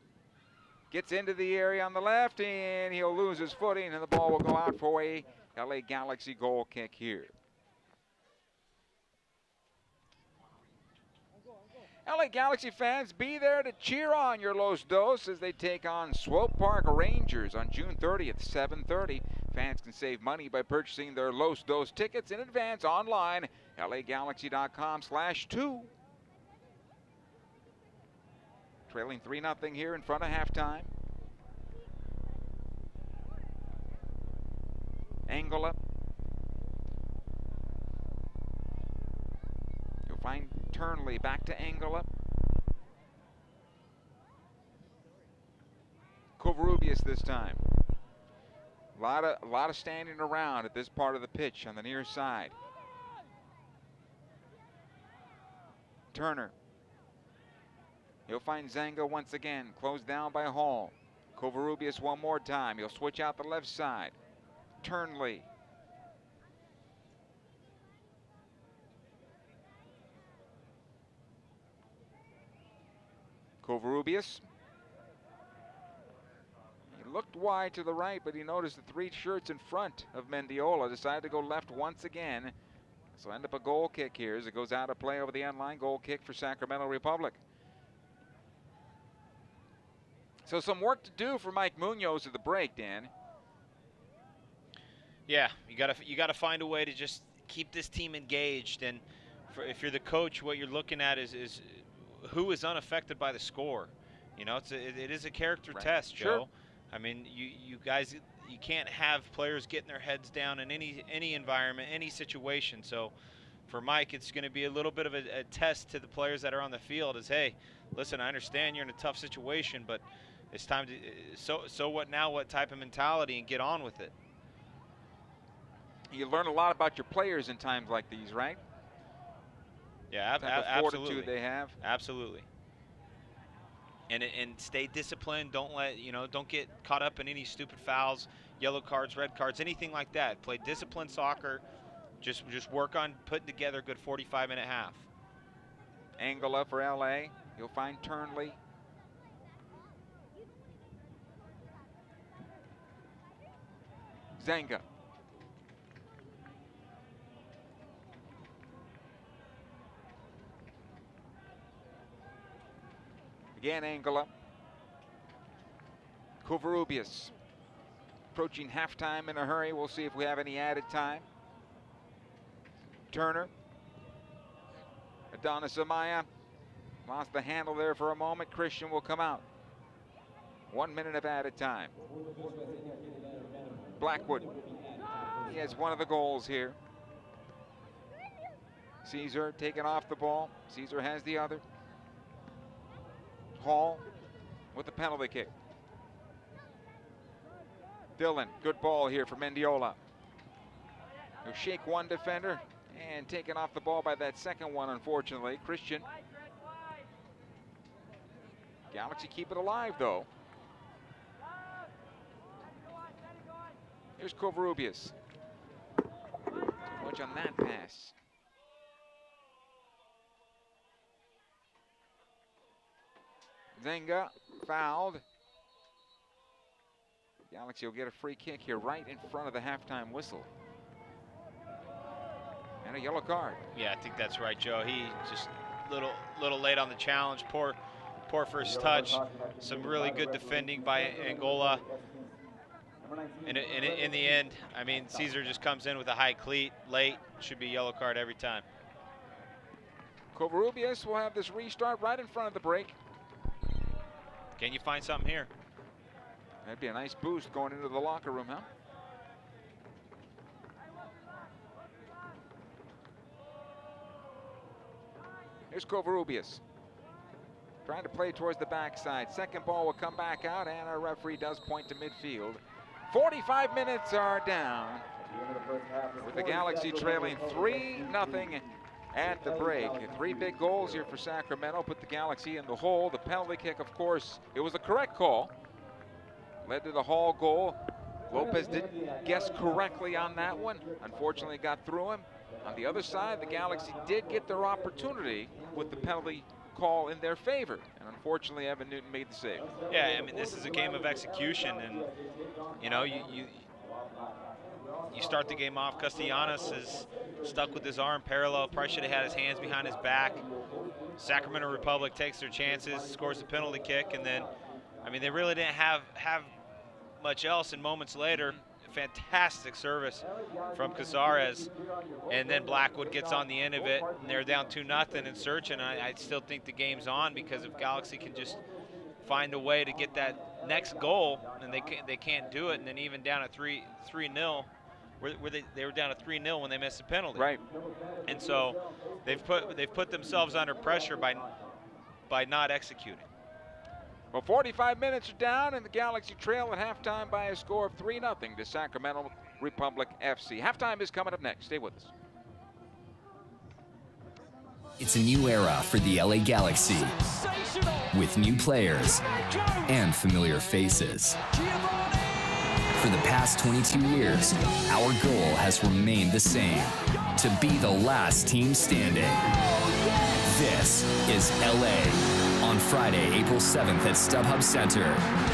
Gets into the area on the left, and he'll lose his footing, and the ball will go out for a LA Galaxy goal kick here. LA Galaxy fans, be there to cheer on your Los Dos as they take on Swope Park Rangers on June 30th, 7:30. Fans can save money by purchasing their Los Dos tickets in advance online, lagalaxy.com/2. Trailing 3-0 here in front of halftime. Angola. You'll find Turnley back to Angola. Covarrubias this time. A lot of standing around at this part of the pitch on the near side. Turner. He'll find Zanga once again, closed down by Hall. Covarrubias one more time. He'll switch out the left side. Turnley. Covarrubias. He looked wide to the right, but he noticed the 3 shirts in front of Mendiola. Decided to go left once again. So end up a goal kick here as it goes out of play over the end line. Goal kick for Sacramento Republic. So some work to do for Mike Munoz at the break, Dan. Yeah, you gotta find a way to just keep this team engaged. And if you're the coach, what you're looking at is who is unaffected by the score. You know, it is a character test, Joe. Sure. I mean, you guys, you can't have players getting their heads down in any environment, any situation. So for Mike, it's going to be a little bit of a test to the players that are on the field. Is, hey, listen, I understand you're in a tough situation, but it's time to so what now? What type of mentality, and get on with it. You learn a lot about your players in times like these, right? Yeah, the type of fortitude they have. Absolutely. And stay disciplined. Don't don't get caught up in any stupid fouls, yellow cards, red cards, anything like that. Play disciplined soccer. Just work on putting together a good 45-minute half. Angola for LA. You'll find Turnley. Zanga. Again, Angola. Covarrubias. Approaching halftime in a hurry. We'll see if we have any added time. Turner. Adonis Amaya. Lost the handle there for a moment. Christian will come out. 1 minute of added time. Blackwood. He has one of the goals here. Caesar taking off the ball. Caesar has the other. Hall with the penalty kick. Dillon, good ball here for Mendiola. He'll shake one defender and taken off the ball by that second one, unfortunately. Christian. Galaxy keep it alive, though. Here's Covarrubias. Too much on that pass. Zenga fouled. Galaxy will get a free kick here right in front of the halftime whistle. And a yellow card. Yeah, I think that's right, Joe. He just little late on the challenge. Poor first touch. Some really good defending by Angola. And in the end, I mean, Caesar just comes in with a high cleat late. Should be a yellow card every time. Covarrubias will have this restart right in front of the break. Can you find something here? That'd be a nice boost going into the locker room, huh? Here's Covarrubias. Trying to play towards the backside. Second ball will come back out, and our referee does point to midfield. 45 minutes are down, with the Galaxy trailing 3-0 at the break. 3 big goals here for Sacramento put the Galaxy in the hole. The penalty kick, of course, it was a correct call. Led to the Hall goal. Lopez didn't guess correctly on that one. Unfortunately, got through him. On the other side, the Galaxy did get their opportunity with the penalty call in their favor, and unfortunately Evan Newton made the save. Yeah, I mean, this is a game of execution, and you know, you start the game off. Castellanos is stuck with his arm parallel. Probably should have had his hands behind his back. Sacramento Republic takes their chances, scores a penalty kick, and then, I mean, they really didn't have much else. And moments later, fantastic service from Cazares, and then Blackwood gets on the end of it, and they're down 2-0 and searching. I still think the game's on, because if Galaxy can just find a way to get that next goal, and they can't do it, and then even down at 3-0, where they were down at 3-0 when they missed a penalty. Right. And so they've put themselves under pressure by not executing. Well, 45 minutes are down, and the Galaxy trail at halftime by a score of 3-0 to Sacramento Republic FC. Halftime is coming up next. Stay with us. It's a new era for the LA Galaxy, with new players and familiar faces. For the past 22 years, our goal has remained the same: to be the last team standing. This is LA. On Friday, April 7th at StubHub Center,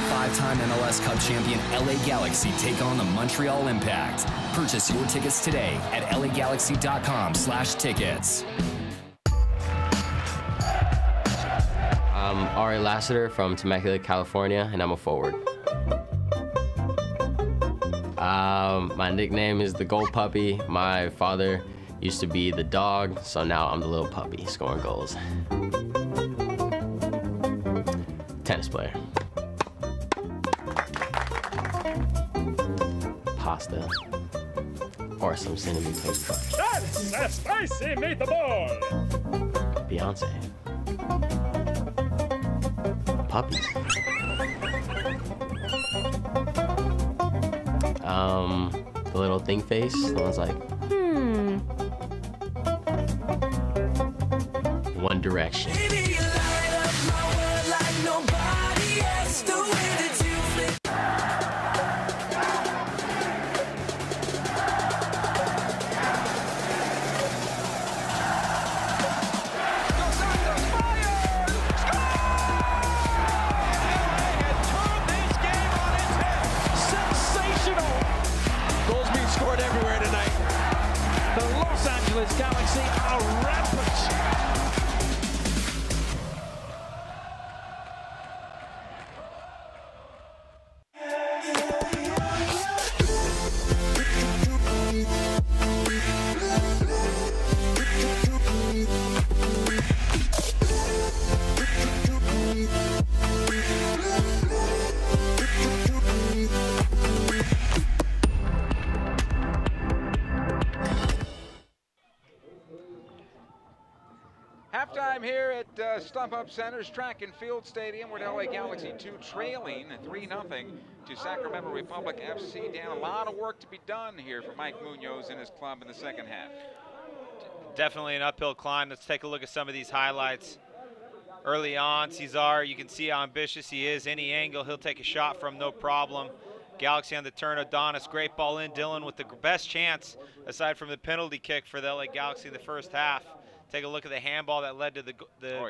5-time MLS Cup champion LA Galaxy take on the Montreal Impact. Purchase your tickets today at lagalaxy.com/tickets. I'm Ari Lassiter from Temecula, California, and I'm a forward. My nickname is the Gold Puppy. My father used to be the dog, so now I'm the little puppy scoring goals. Tennis player. Pasta. Or some cinnamon toast crunch. That's a spicy meatball. Beyonce. Puppies. The little thing face. The one's like, One Direction. Galaxy are rampant. Halftime here at StubHub Center's Track and Field Stadium, with LA Galaxy 2 trailing 3-0 to Sacramento Republic FC. Dan, a lot of work to be done here for Mike Munoz and his club in the second half. Definitely an uphill climb. Let's take a look at some of these highlights. Early on, Cesar, you can see how ambitious he is. Any angle, he'll take a shot from, no problem. Galaxy on the turn, Adonis, great ball in. Dylan with the best chance, aside from the penalty kick for the LA Galaxy in the first half. Take a look at the handball that led to the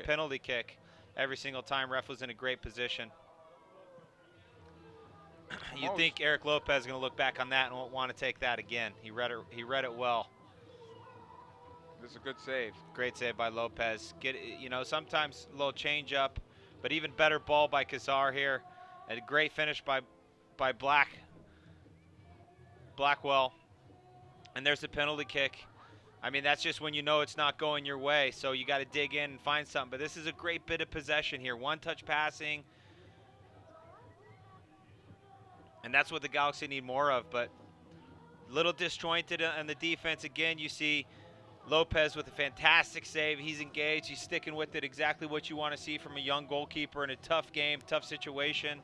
penalty kick. Every single time, ref was in a great position. You'd think Eric Lopez is going to look back on that and won't want to take that again. He read it well. This is a good save. Great save by Lopez. Sometimes a little change up, but even better ball by Kazar here. And a great finish by Blackwell. And there's the penalty kick. I mean, that's just when you know it's not going your way, so you got to dig in and find something. But this is a great bit of possession here. One-touch passing. And that's what the Galaxy need more of, but a little disjointed on the defense. Again, you see Lopez with a fantastic save. He's engaged. He's sticking with it. Exactly what you want to see from a young goalkeeper in a tough game, tough situation.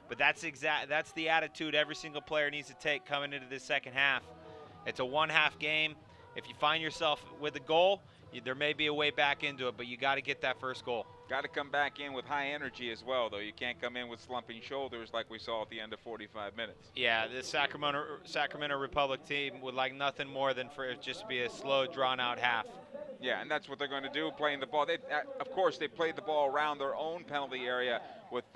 But that's the attitude every single player needs to take coming into this second half. It's a one-half game. If you find yourself with a goal, there may be a way back into it, but you got to get that first goal. Got to come back in with high energy as well, though. You can't come in with slumping shoulders like we saw at the end of 45 minutes. Yeah, the Sacramento Republic team would like nothing more than for it just to be a slow, drawn-out half. Yeah, and that's what they're going to do, playing the ball. Of course, they played the ball around their own penalty area with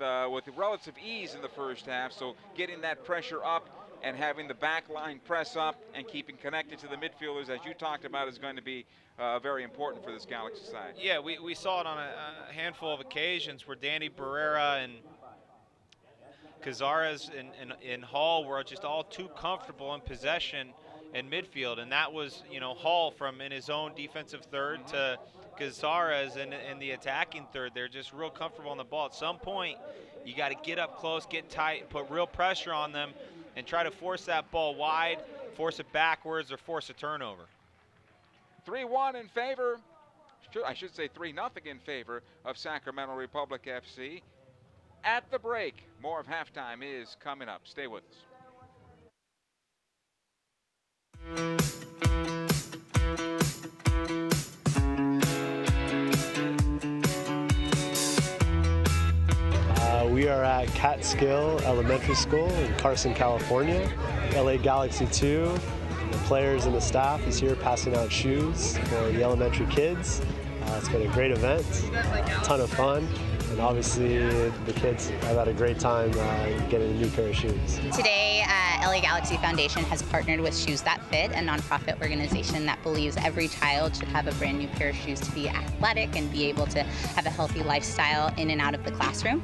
relative ease in the first half, so getting that pressure up and having the back line press up and keeping connected to the midfielders, as you talked about, is going to be very important for this Galaxy side. Yeah, we saw it on a handful of occasions where Danny Barrera and Cazares and Hall were just all too comfortable in possession in midfield, and that was, you know, Hall from in his own defensive third to Cazares in the attacking third. They're just real comfortable on the ball. At some point, you got to get up close, get tight, put real pressure on them, and try to force that ball wide, force it backwards, or force a turnover. 3-1 in favor, I should say 3-0 in favor of Sacramento Republic FC. At the break, more of halftime is coming up. Stay with us. We are at Catskill Elementary School in Carson, California. LA Galaxy 2. The players and the staff is here passing out shoes for the elementary kids. It's been a great event, a ton of fun. And obviously, the kids have had a great time getting a new pair of shoes. Today, LA Galaxy Foundation has partnered with Shoes That Fit, a nonprofit organization that believes every child should have a brand new pair of shoes to be athletic and be able to have a healthy lifestyle in and out of the classroom.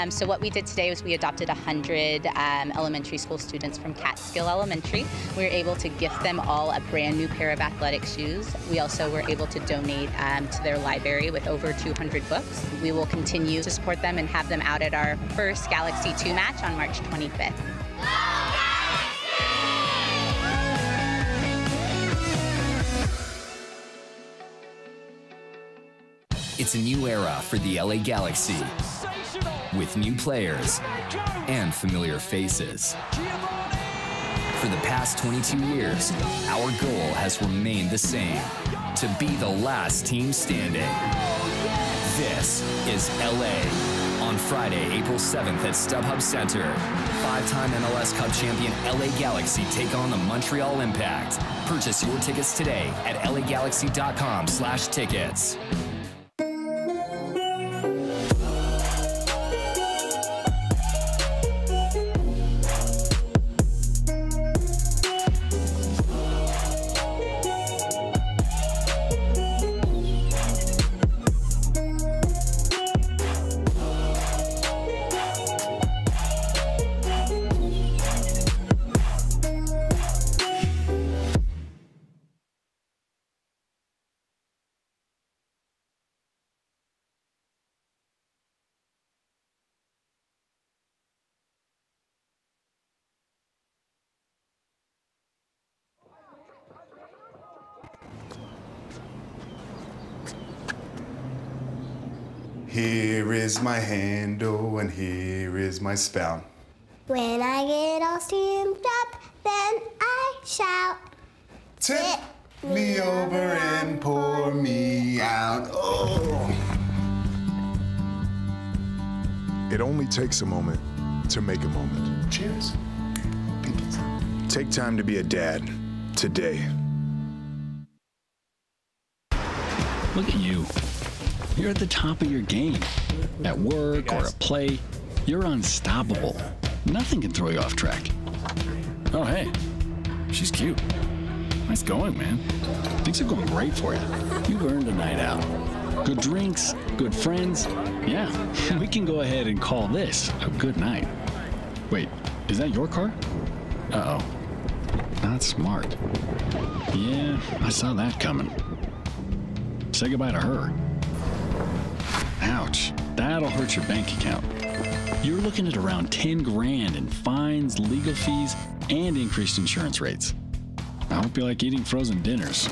So what we did today was we adopted 100 elementary school students from Catskill Elementary. We were able to gift them all a brand new pair of athletic shoes. We also were able to donate to their library with over 200 books. We will continue to support them and have them out at our first Galaxy 2 match on March 25th. It's a new era for the LA Galaxy, with new players and familiar faces. For the past 22 years, our goal has remained the same: to be the last team standing. This is LA. On Friday, April 7th at StubHub Center, 5-time MLS Cup champion LA Galaxy take on the Montreal Impact. Purchase your tickets today at lagalaxy.com/tickets. Here is my handle and here is my spout. When I get all steamed up, then I shout. Tip me over and pour me out. Oh. It only takes a moment to make a moment. Cheers. Take time to be a dad today. Look at you. You're at the top of your game. At work or at play, you're unstoppable. Nothing can throw you off track. Oh, hey, she's cute. Nice going, man. Things are going great for you. You've earned a night out. Good drinks, good friends. Yeah, we can go ahead and call this a good night. Wait, is that your car? Uh-oh. Not smart. Yeah, I saw that coming. Say goodbye to her. Ouch, that'll hurt your bank account. You're looking at around 10 grand in fines, legal fees, and increased insurance rates. I hope you like eating frozen dinners.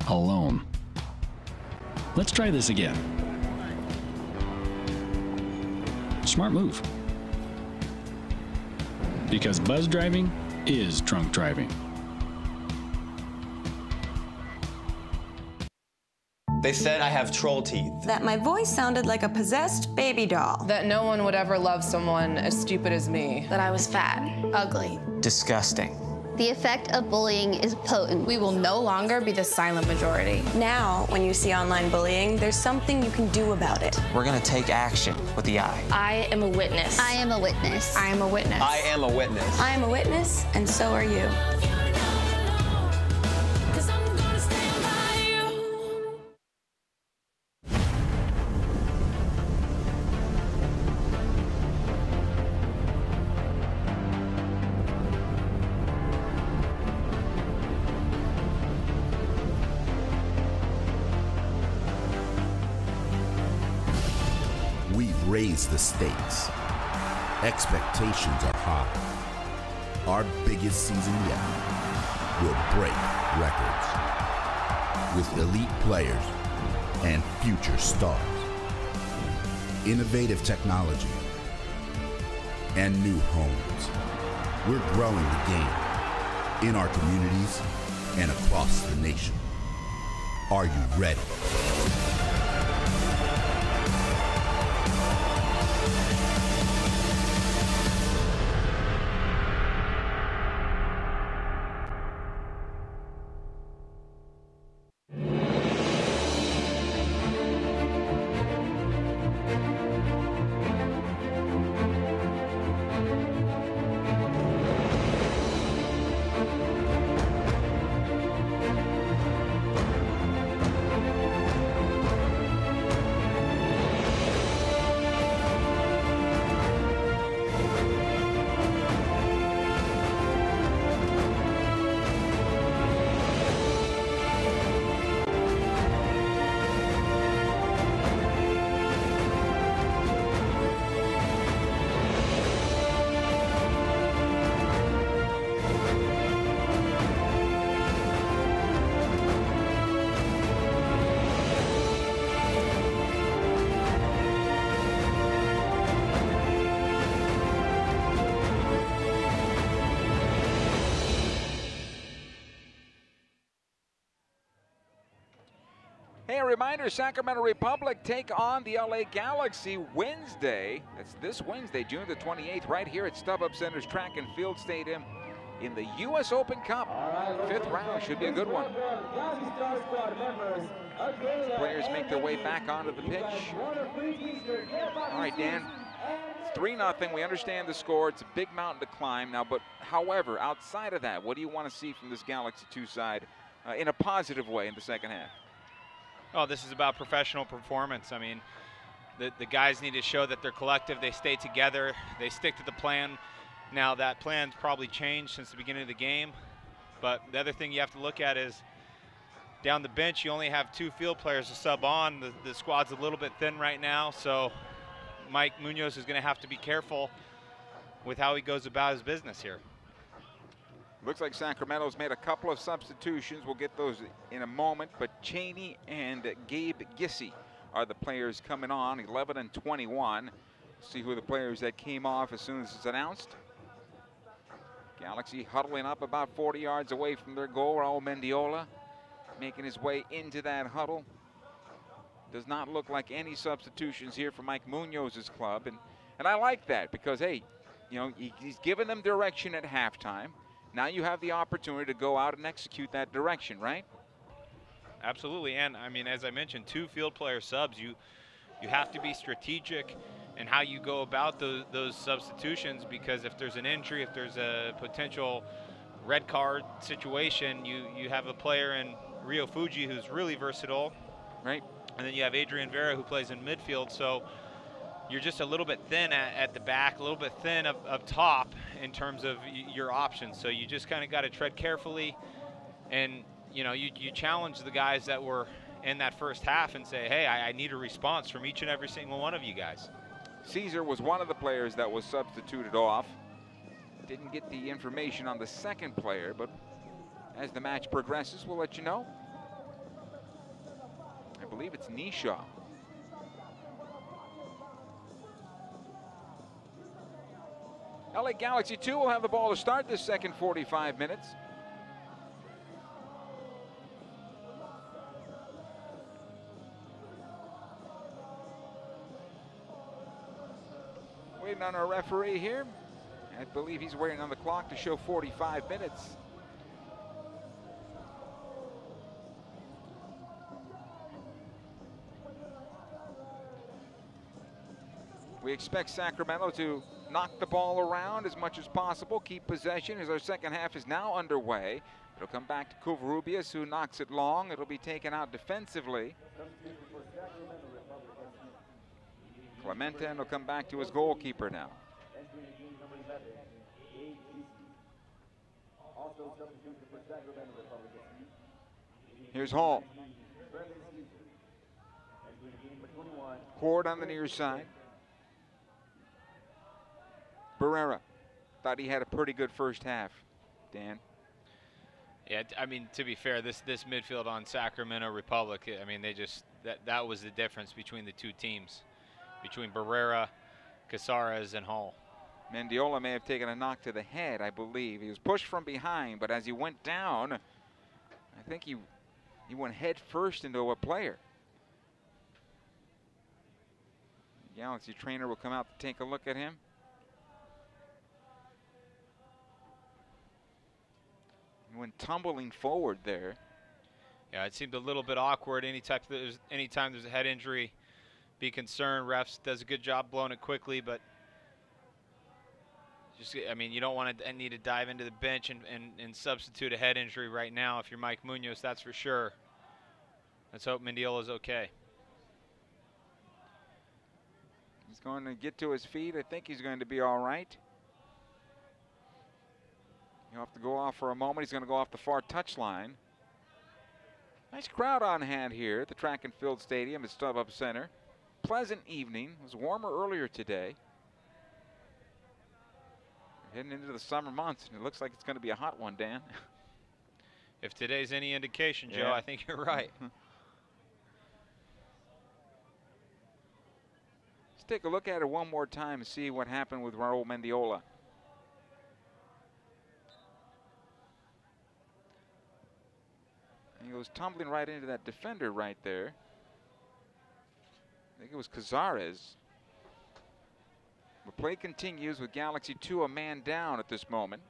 Alone. Let's try this again. Smart move. Because buzz driving is drunk driving. They said I have troll teeth. That my voice sounded like a possessed baby doll. That no one would ever love someone as stupid as me. That I was fat, ugly, disgusting, The effect of bullying is potent. We will no longer be the silent majority. Now, when you see online bullying, there's something you can do about it. We're going to take action with the I. I am a witness. I am a witness. I am a witness. I am a witness. I am a witness, and so are you. We've raised the stakes. Expectations are high. Our biggest season yet will break records with elite players and future stars. Innovative technology and new homes. We're growing the game in our communities and across the nation. Are you ready? Hey, a reminder, Sacramento Republic take on the LA Galaxy Wednesday. That's this Wednesday, June the 28th, right here at StubHub Center's Track and Field Stadium in the U.S. Open Cup. Fifth round should be a good one. Players make their way back onto the pitch. All right, Dan, it's 3-0. We understand the score. It's a big mountain to climb now, but however, outside of that, what do you want to see from this Galaxy 2 side in a positive way in the second half? Oh, this is about professional performance. I mean, the guys need to show that they're collective, they stay together, they stick to the plan. Now, that plan's probably changed since the beginning of the game, but the other thing you have to look at is down the bench, you only have 2 field players to sub on. The squad's a little bit thin right now, so Mike Munoz is going to have to be careful with how he goes about his business here. Looks like Sacramento's made a couple of substitutions. We'll get those in a moment, but Cheney and Gabe Gissy are the players coming on, 11 and 21. See who the players that came off as soon as it's announced. Galaxy huddling up about 40 yards away from their goal. Raul Mendiola making his way into that huddle. Does not look like any substitutions here for Mike Munoz's club. And I like that because, hey, you know, he's given them direction at halftime. Now you have the opportunity to go out and execute that direction, right? Absolutely, and I mean, as I mentioned, 2 field player subs. You have to be strategic in how you go about those substitutions, because if there's an injury, if there's a potential red card situation, you have a player in Rio Fuji who's really versatile, right? And then you have Adrian Vera who plays in midfield, so you're just a little bit thin at the back, a little bit thin up top in terms of your options. So you just kind of got to tread carefully, and you know, you challenge the guys that were in that first half and say, hey, I need a response from each and every single one of you guys. Caesar was one of the players that was substituted off. Didn't get the information on the second player, but as the match progresses, we'll let you know. I believe it's Nisha. LA Galaxy 2 will have the ball to start this second 45 minutes. Waiting on our referee here. I believe he's waiting on the clock to show 45 minutes. We expect Sacramento to knock the ball around as much as possible, keep possession as our second half is now underway. It'll come back to Covarrubias, who knocks it long. It'll be taken out defensively. Clemente will come back to his goalkeeper now. Here's Hall. Horde on the near side. Barrera thought he had a pretty good first half, Dan. Yeah, I mean, to be fair, this midfield on Sacramento Republic, I mean, they just, that was the difference between the two teams, between Barrera, Casares, and Hall. Mendiola may have taken a knock to the head, I believe. He was pushed from behind, but as he went down, I think he went head first into a player. The Galaxy trainer will come out to take a look at him. He went tumbling forward there. Yeah, it seemed a little bit awkward. Anytime there's a head injury, be concerned. Refs does a good job blowing it quickly, but just, I mean, you don't want to need to dive into the bench and substitute a head injury right now if you're Mike Munoz, that's for sure. Let's hope Mendiola's okay. He's going to get to his feet. I think he's going to be all right. He'll have to go off for a moment. He's going to go off the far touchline. Nice crowd on hand here at the Track and Field Stadium at StubHub Center. Pleasant evening. It was warmer earlier today. We're heading into the summer months, and it looks like it's going to be a hot one, Dan. If today's any indication, Joe, Yeah. I think you're right. Let's take a look at it one more time and see what happened with Raul Mendiola. He goes tumbling right into that defender right there. I think it was Casares. The play continues with Galaxy 2 a man down at this moment.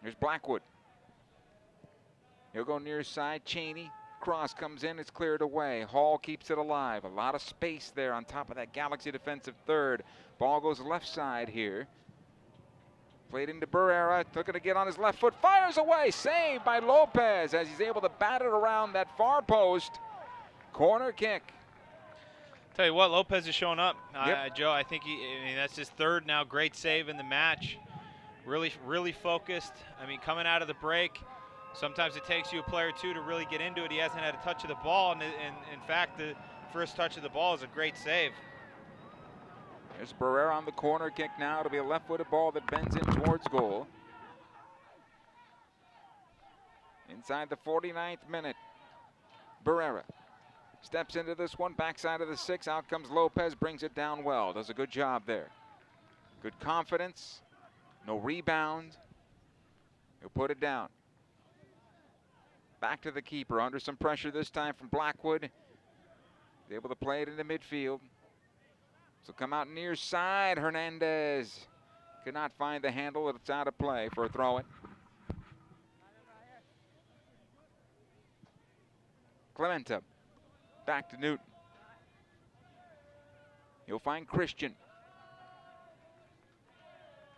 Here's Blackwood. He'll go near side. Cheney. Cross comes in. It's cleared away. Hall keeps it alive. A lot of space there on top of that Galaxy defensive third. Ball goes left side here. Played into Barrera, looking to get on his left foot, fires away, saved by Lopez as he's able to bat it around that far post. Corner kick. Tell you what, Lopez is showing up, Yep. Joe. I mean, that's his third now. Great save in the match. Really focused. I mean, coming out of the break, sometimes it takes you a play or two to really get into it. He hasn't had a touch of the ball, and in fact, the first touch of the ball is a great save. There's Barrera on the corner kick now. It'll be a left-footed ball that bends in towards goal. Inside the 49th minute, Barrera steps into this one, backside of the 6. Out comes Lopez, brings it down well. Does a good job there. Good confidence, no rebound. He'll put it down. Back to the keeper, under some pressure this time from Blackwood. He's able to play it into midfield. So come out near side. Hernandez could not find the handle. It's out of play for a throw-in. Clemente back to Newton. He'll find Christian.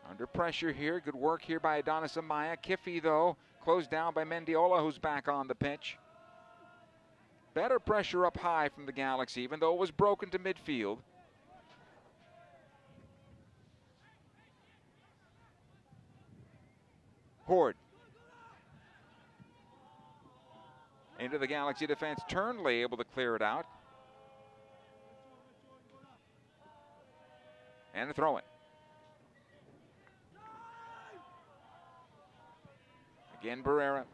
Under pressure here. Good work here by Adonis Amaya. Kiffey, though, closed down by Mendiola, who's back on the pitch. Better pressure up high from the Galaxy, even though it was broken to midfield. Horde. Into the Galaxy defense. Turnley able to clear it out. And a throw-in. Again, Barrera.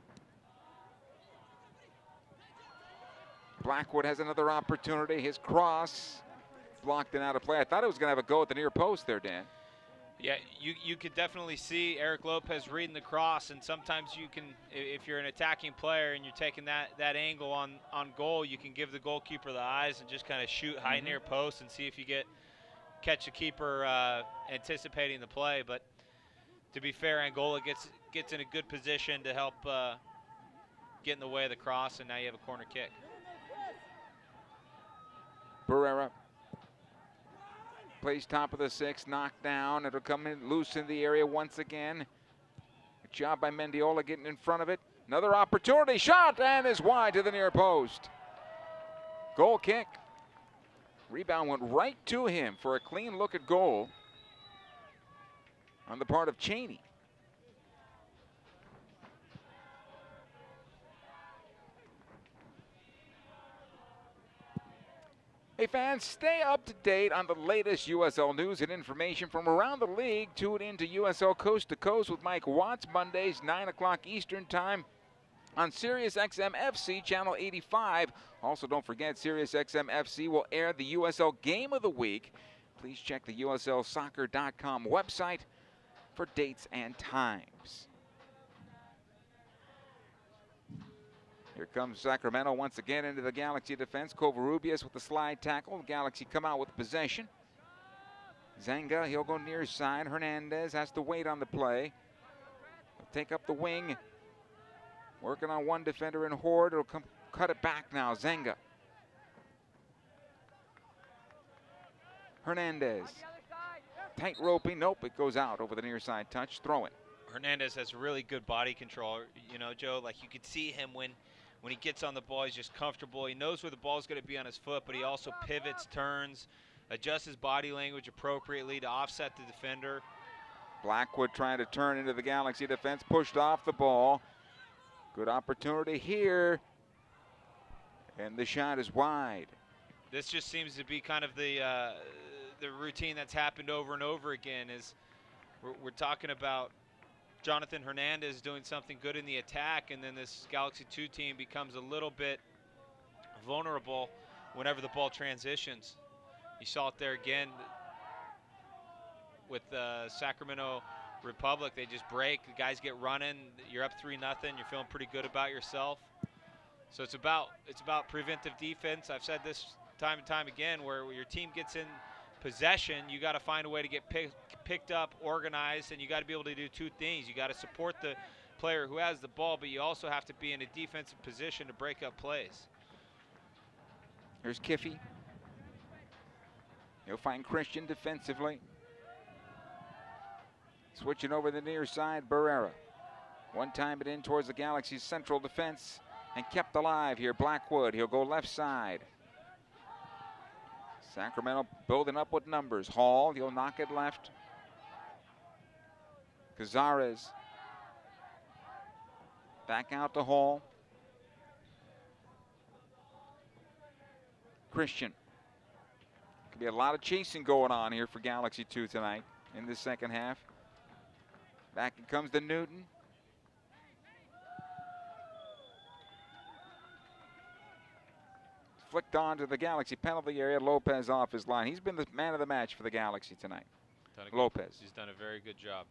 Blackwood has another opportunity. His cross blocked and out of play. I thought it was going to have a go at the near post there, Dan. Yeah, you could definitely see Eric Lopez reading the cross, and sometimes you can, if you're an attacking player and you're taking that angle on goal, you can give the goalkeeper the eyes and just kind of shoot high near post and see if you catch the keeper anticipating the play. But to be fair, Angola gets in a good position to help get in the way of the cross, and now you have a corner kick. Barrera plays top of the 6, knocked down. It'll come in loose in the area once again. Good job by Mendiola getting in front of it. Another opportunity, shot, and is wide to the near post. Goal kick. Rebound went right to him for a clean look at goal on the part of Cheney. Hey fans, stay up to date on the latest USL news and information from around the league. Tune in to USL Coast to Coast with Mike Watts, Mondays, 9 o'clock Eastern Time on Sirius XM FC Channel 85. Also, don't forget, Sirius XM FC will air the USL Game of the Week. Please check the USLsoccer.com website for dates and times. Here comes Sacramento once again into the Galaxy defense. Covarrubias with the slide tackle. Galaxy come out with possession. Zenga, he'll go near side. Hernandez has to wait on the play. He'll take up the wing. Working on one defender in Horde. It'll come cut it back now. Zenga. Hernandez. Tight roping. Nope, it goes out over the near side touch. Throw it. Hernandez has really good body control. You know, Joe, like you could see him when he gets on the ball, he's just comfortable. He knows where the ball is going to be on his foot, but he also pivots, turns, adjusts his body language appropriately to offset the defender. Blackwood trying to turn into the Galaxy defense, pushed off the ball. Good opportunity here, and the shot is wide. This just seems to be kind of the routine that's happened over and over again. Is we're talking about Jonathan Hernandez doing something good in the attack, and then this Galaxy 2 team becomes a little bit vulnerable whenever the ball transitions. You saw it there again with Sacramento Republic. They just break, the guys get running, you're up 3-0, you're feeling pretty good about yourself. So it's about preventive defense. I've said this time and time again, where your team gets in possession, you got to find a way to get picked up, organized, and you got to be able to do two things. You got to support the player who has the ball, but you also have to be in a defensive position to break up plays. Here's Kiffey. He'll find Christian defensively. Switching over the near side, Barrera. One time it in towards the Galaxy's central defense and kept alive here. Blackwood, he'll go left side. Sacramento building up with numbers. Hall, he'll knock it left. Cazares. Back out to Hall. Christian. Could be a lot of chasing going on here for Galaxy 2 tonight in the second half. Back it comes to Newton. Flicked on to the Galaxy penalty area. Lopez off his line. He's been the man of the match for the Galaxy tonight. Lopez. He's done a very good job.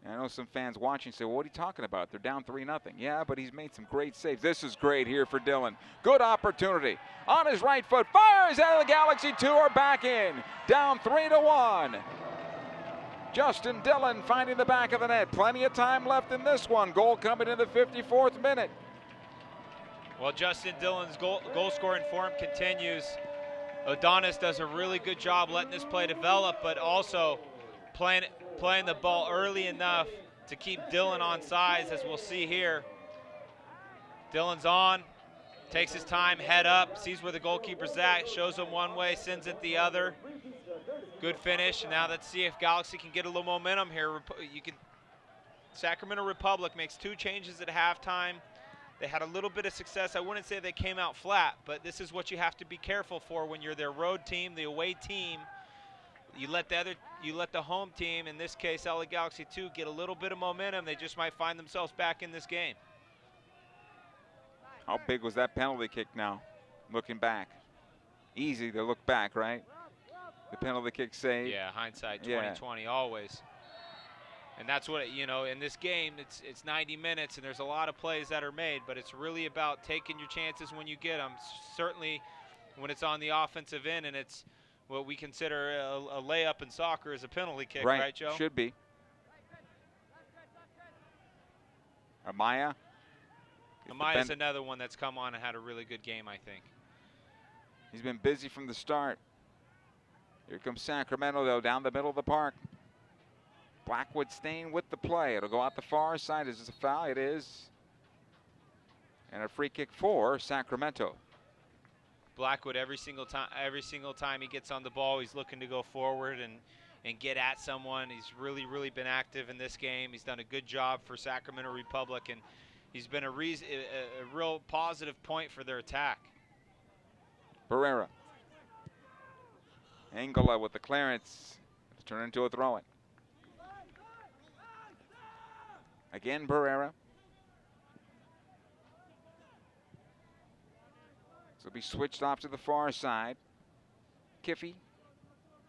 And I know some fans watching say, well, what are you talking about? They're down 3-0. Yeah, but he's made some great saves. This is great here for Dillon. Good opportunity. On his right foot, fires out of the Galaxy 2 are back in. Down 3-1. Justin Dillon finding the back of the net. Plenty of time left in this one. Goal coming in the 54th minute. Well, Justin Dillon's goal scoring form continues. Adonis does a really good job letting this play develop, but also playing the ball early enough to keep Dillon on sides, as we'll see here. Dillon's on, takes his time, head up, sees where the goalkeeper's at, shows him one way, sends it the other. Good finish, and now let's see if Galaxy can get a little momentum here. Sacramento Republic makes 2 changes at halftime. They had a little bit of success. I wouldn't say they came out flat, but this is what you have to be careful for when you're their road team, the away team. You let the home team, in this case LA Galaxy 2, get a little bit of momentum. They just might find themselves back in this game. How big was that penalty kick now? Looking back. Easy to look back, right? The penalty kick save. Yeah, hindsight 20/20 always. And that's what, in this game, it's 90 minutes, and there's a lot of plays that are made, but it's really about taking your chances when you get them, certainly when it's on the offensive end, and it's what we consider a layup in soccer is a penalty kick, right, Joe? Should be. Amaya. Amaya's another one that's come on and had a really good game, I think. He's been busy from the start. Here comes Sacramento, though, down the middle of the park. Blackwood staying with the play. It'll go out the far side. Is this a foul? It is. And a free kick for Sacramento. Blackwood, every single time he gets on the ball, he's looking to go forward and get at someone. He's really been active in this game. He's done a good job for Sacramento Republic, and he's been a real positive point for their attack. Barrera. Angola with the clearance. It's turned into a throw-in. Again, Barrera. So it'll be switched off to the far side. Kiffey.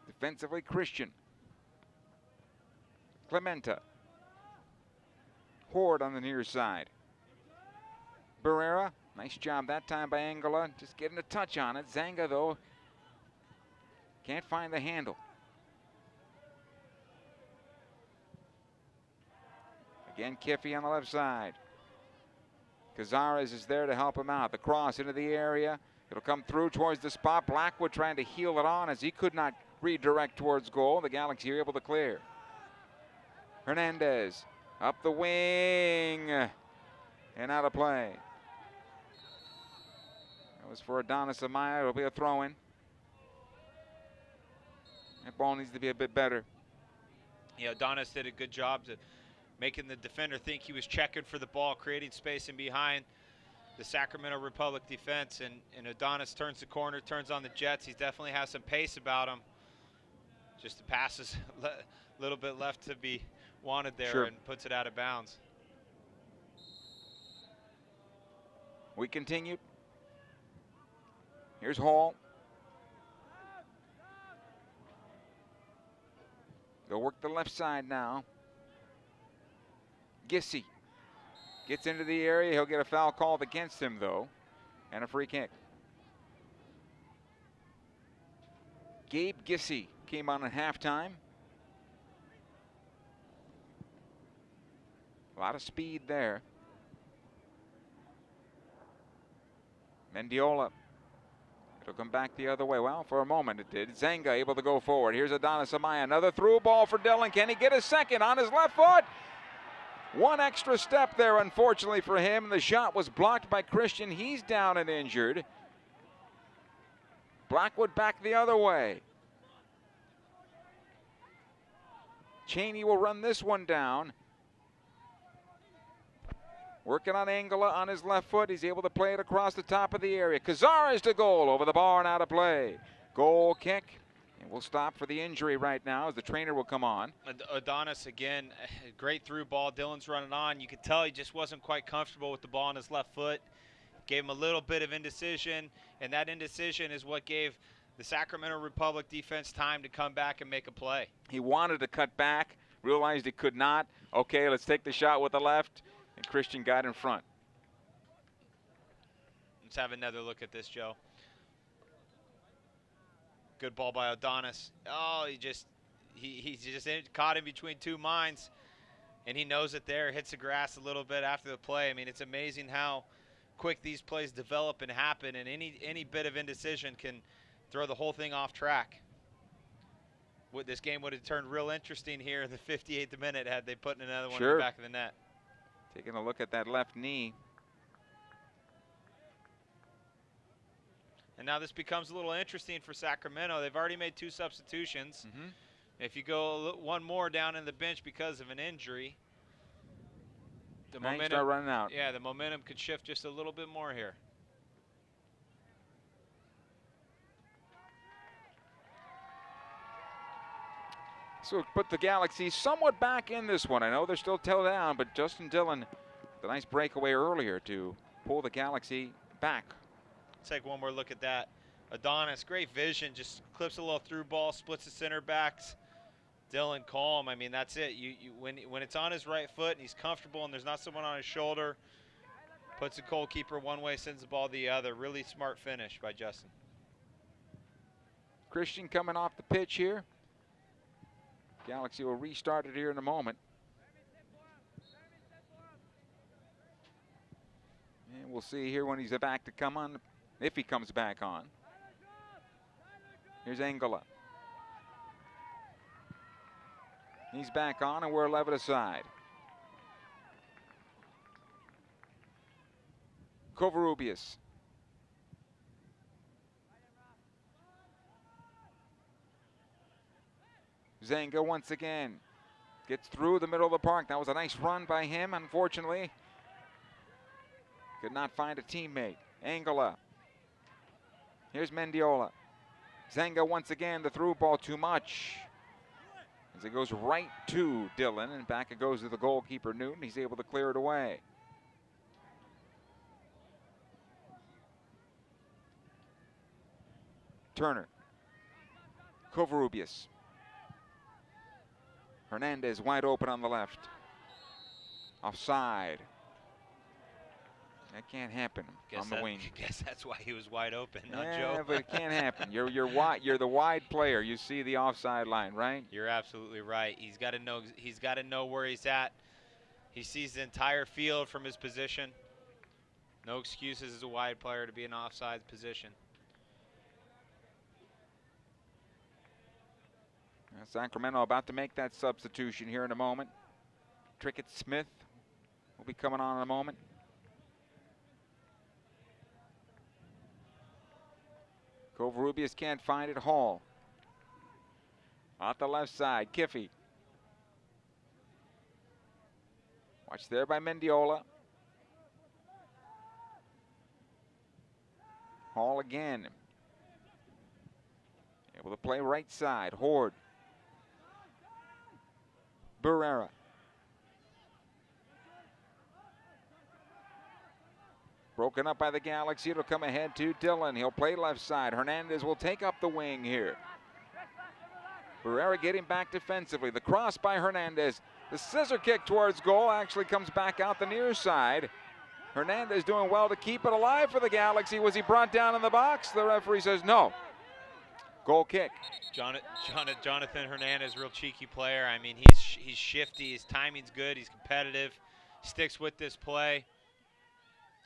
Defensively, Christian. Clementa. Horde on the near side. Barrera. Nice job that time by Angola. Just getting a touch on it. Zanga, though, can't find the handle. Again, Kiffey on the left side. Cazares is there to help him out. The cross into the area. It'll come through towards the spot. Blackwood trying to heel it on as he could not redirect towards goal. The Galaxy are able to clear. Hernandez up the wing and out of play. That was for Adonis Amaya. It'll be a throw-in. That ball needs to be a bit better. Yeah, Adonis did a good job to making the defender think he was checking for the ball, creating space in behind the Sacramento Republic defense. And Adonis turns the corner, turns on the Jets. He definitely has some pace about him. Just the pass is a little bit left to be wanted there. Sure. And puts it out of bounds. We continue. Here's Hall. They'll work the left side now. Gissy gets into the area. He'll get a foul called against him, though, and a free kick. Gabe Gissy came on at halftime. A lot of speed there. Mendiola. It'll come back the other way. Well, for a moment it did. Zanga able to go forward. Here's Adonis Amaya. Another through ball for Dillon. Can he get a second on his left foot? One extra step there, unfortunately for him. The shot was blocked by Christian. He's down and injured. Blackwood back the other way. Cheney will run this one down. Working on Angola on his left foot. He's able to play it across the top of the area. Cazares to goal over the bar and out of play. Goal kick. And we'll stop for the injury right now as the trainer will come on. Adonis, again, great through ball. Dillon's running on. You could tell he just wasn't quite comfortable with the ball on his left foot. Gave him a little bit of indecision, and that indecision is what gave the Sacramento Republic defense time to come back and make a play. He wanted to cut back, realized he could not. Okay, let's take the shot with the left, and Christian got in front. Let's have another look at this, Joe. Good ball by Adonis. Oh, he just caught in between two minds, and he knows it there. Hits the grass a little bit after the play. I mean, it's amazing how quick these plays develop and happen, and any bit of indecision can throw the whole thing off track. This game would have turned real interesting here in the 58th minute had they put another one in the back of the net. Taking a look at that left knee. And now this becomes a little interesting for Sacramento. They've already made 2 substitutions. If you go one more down in the bench because of an injury, the momentum start running out. Yeah, the momentum could shift just a little bit more here. So put the Galaxy somewhat back in this one. I know they're still tail down, but Justin Dillon, the nice breakaway earlier to pull the Galaxy back. Let's take one more look at that. Adonis, great vision, just clips a little through ball, splits the center backs. Dillon calm. I mean, that's it. When it's on his right foot and he's comfortable and there's not someone on his shoulder, puts the goalkeeper one way, sends the ball the other. Really smart finish by Justin. Christian coming off the pitch here. Galaxy will restart it here in a moment. And we'll see here when he's back to come on, if he comes back on. Here's Angola. He's back on, and we're 11 aside. Covarrubias. Zenga once again gets through the middle of the park. That was a nice run by him. Unfortunately, could not find a teammate. Angola. Here's Mendiola. Zenga once again, the through ball too much. As it goes right to Dillon, and back it goes to the goalkeeper, Newton. He's able to clear it away. Turner. Covarrubias. Hernandez wide open on the left. Offside. That can't happen on the wing. I guess that's why he was wide open, not yeah, Joe. but it can't happen. You're wide. You're the wide player. You see the offside line, right? You're absolutely right. He's got to know. He's got to know where he's at. He sees the entire field from his position. No excuses as a wide player to be in offside position. Sacramento about to make that substitution here in a moment. Trickett Smith will be coming on in a moment. Covarrubias can't find it. Hall. Off the left side, Kiffey. Watch there by Mendiola. Hall again. Able to play right side. Horde. Barrera. Broken up by the Galaxy. It'll come ahead to Dillon. He'll play left side. Hernandez will take up the wing here. Barrera getting back defensively. The cross by Hernandez. The scissor kick towards goal actually comes back out the near side. Hernandez doing well to keep it alive for the Galaxy. Was he brought down in the box? The referee says no. Goal kick. Jonathan Hernandez, real cheeky player. I mean, he's shifty. His timing's good. He's competitive. Sticks with this play.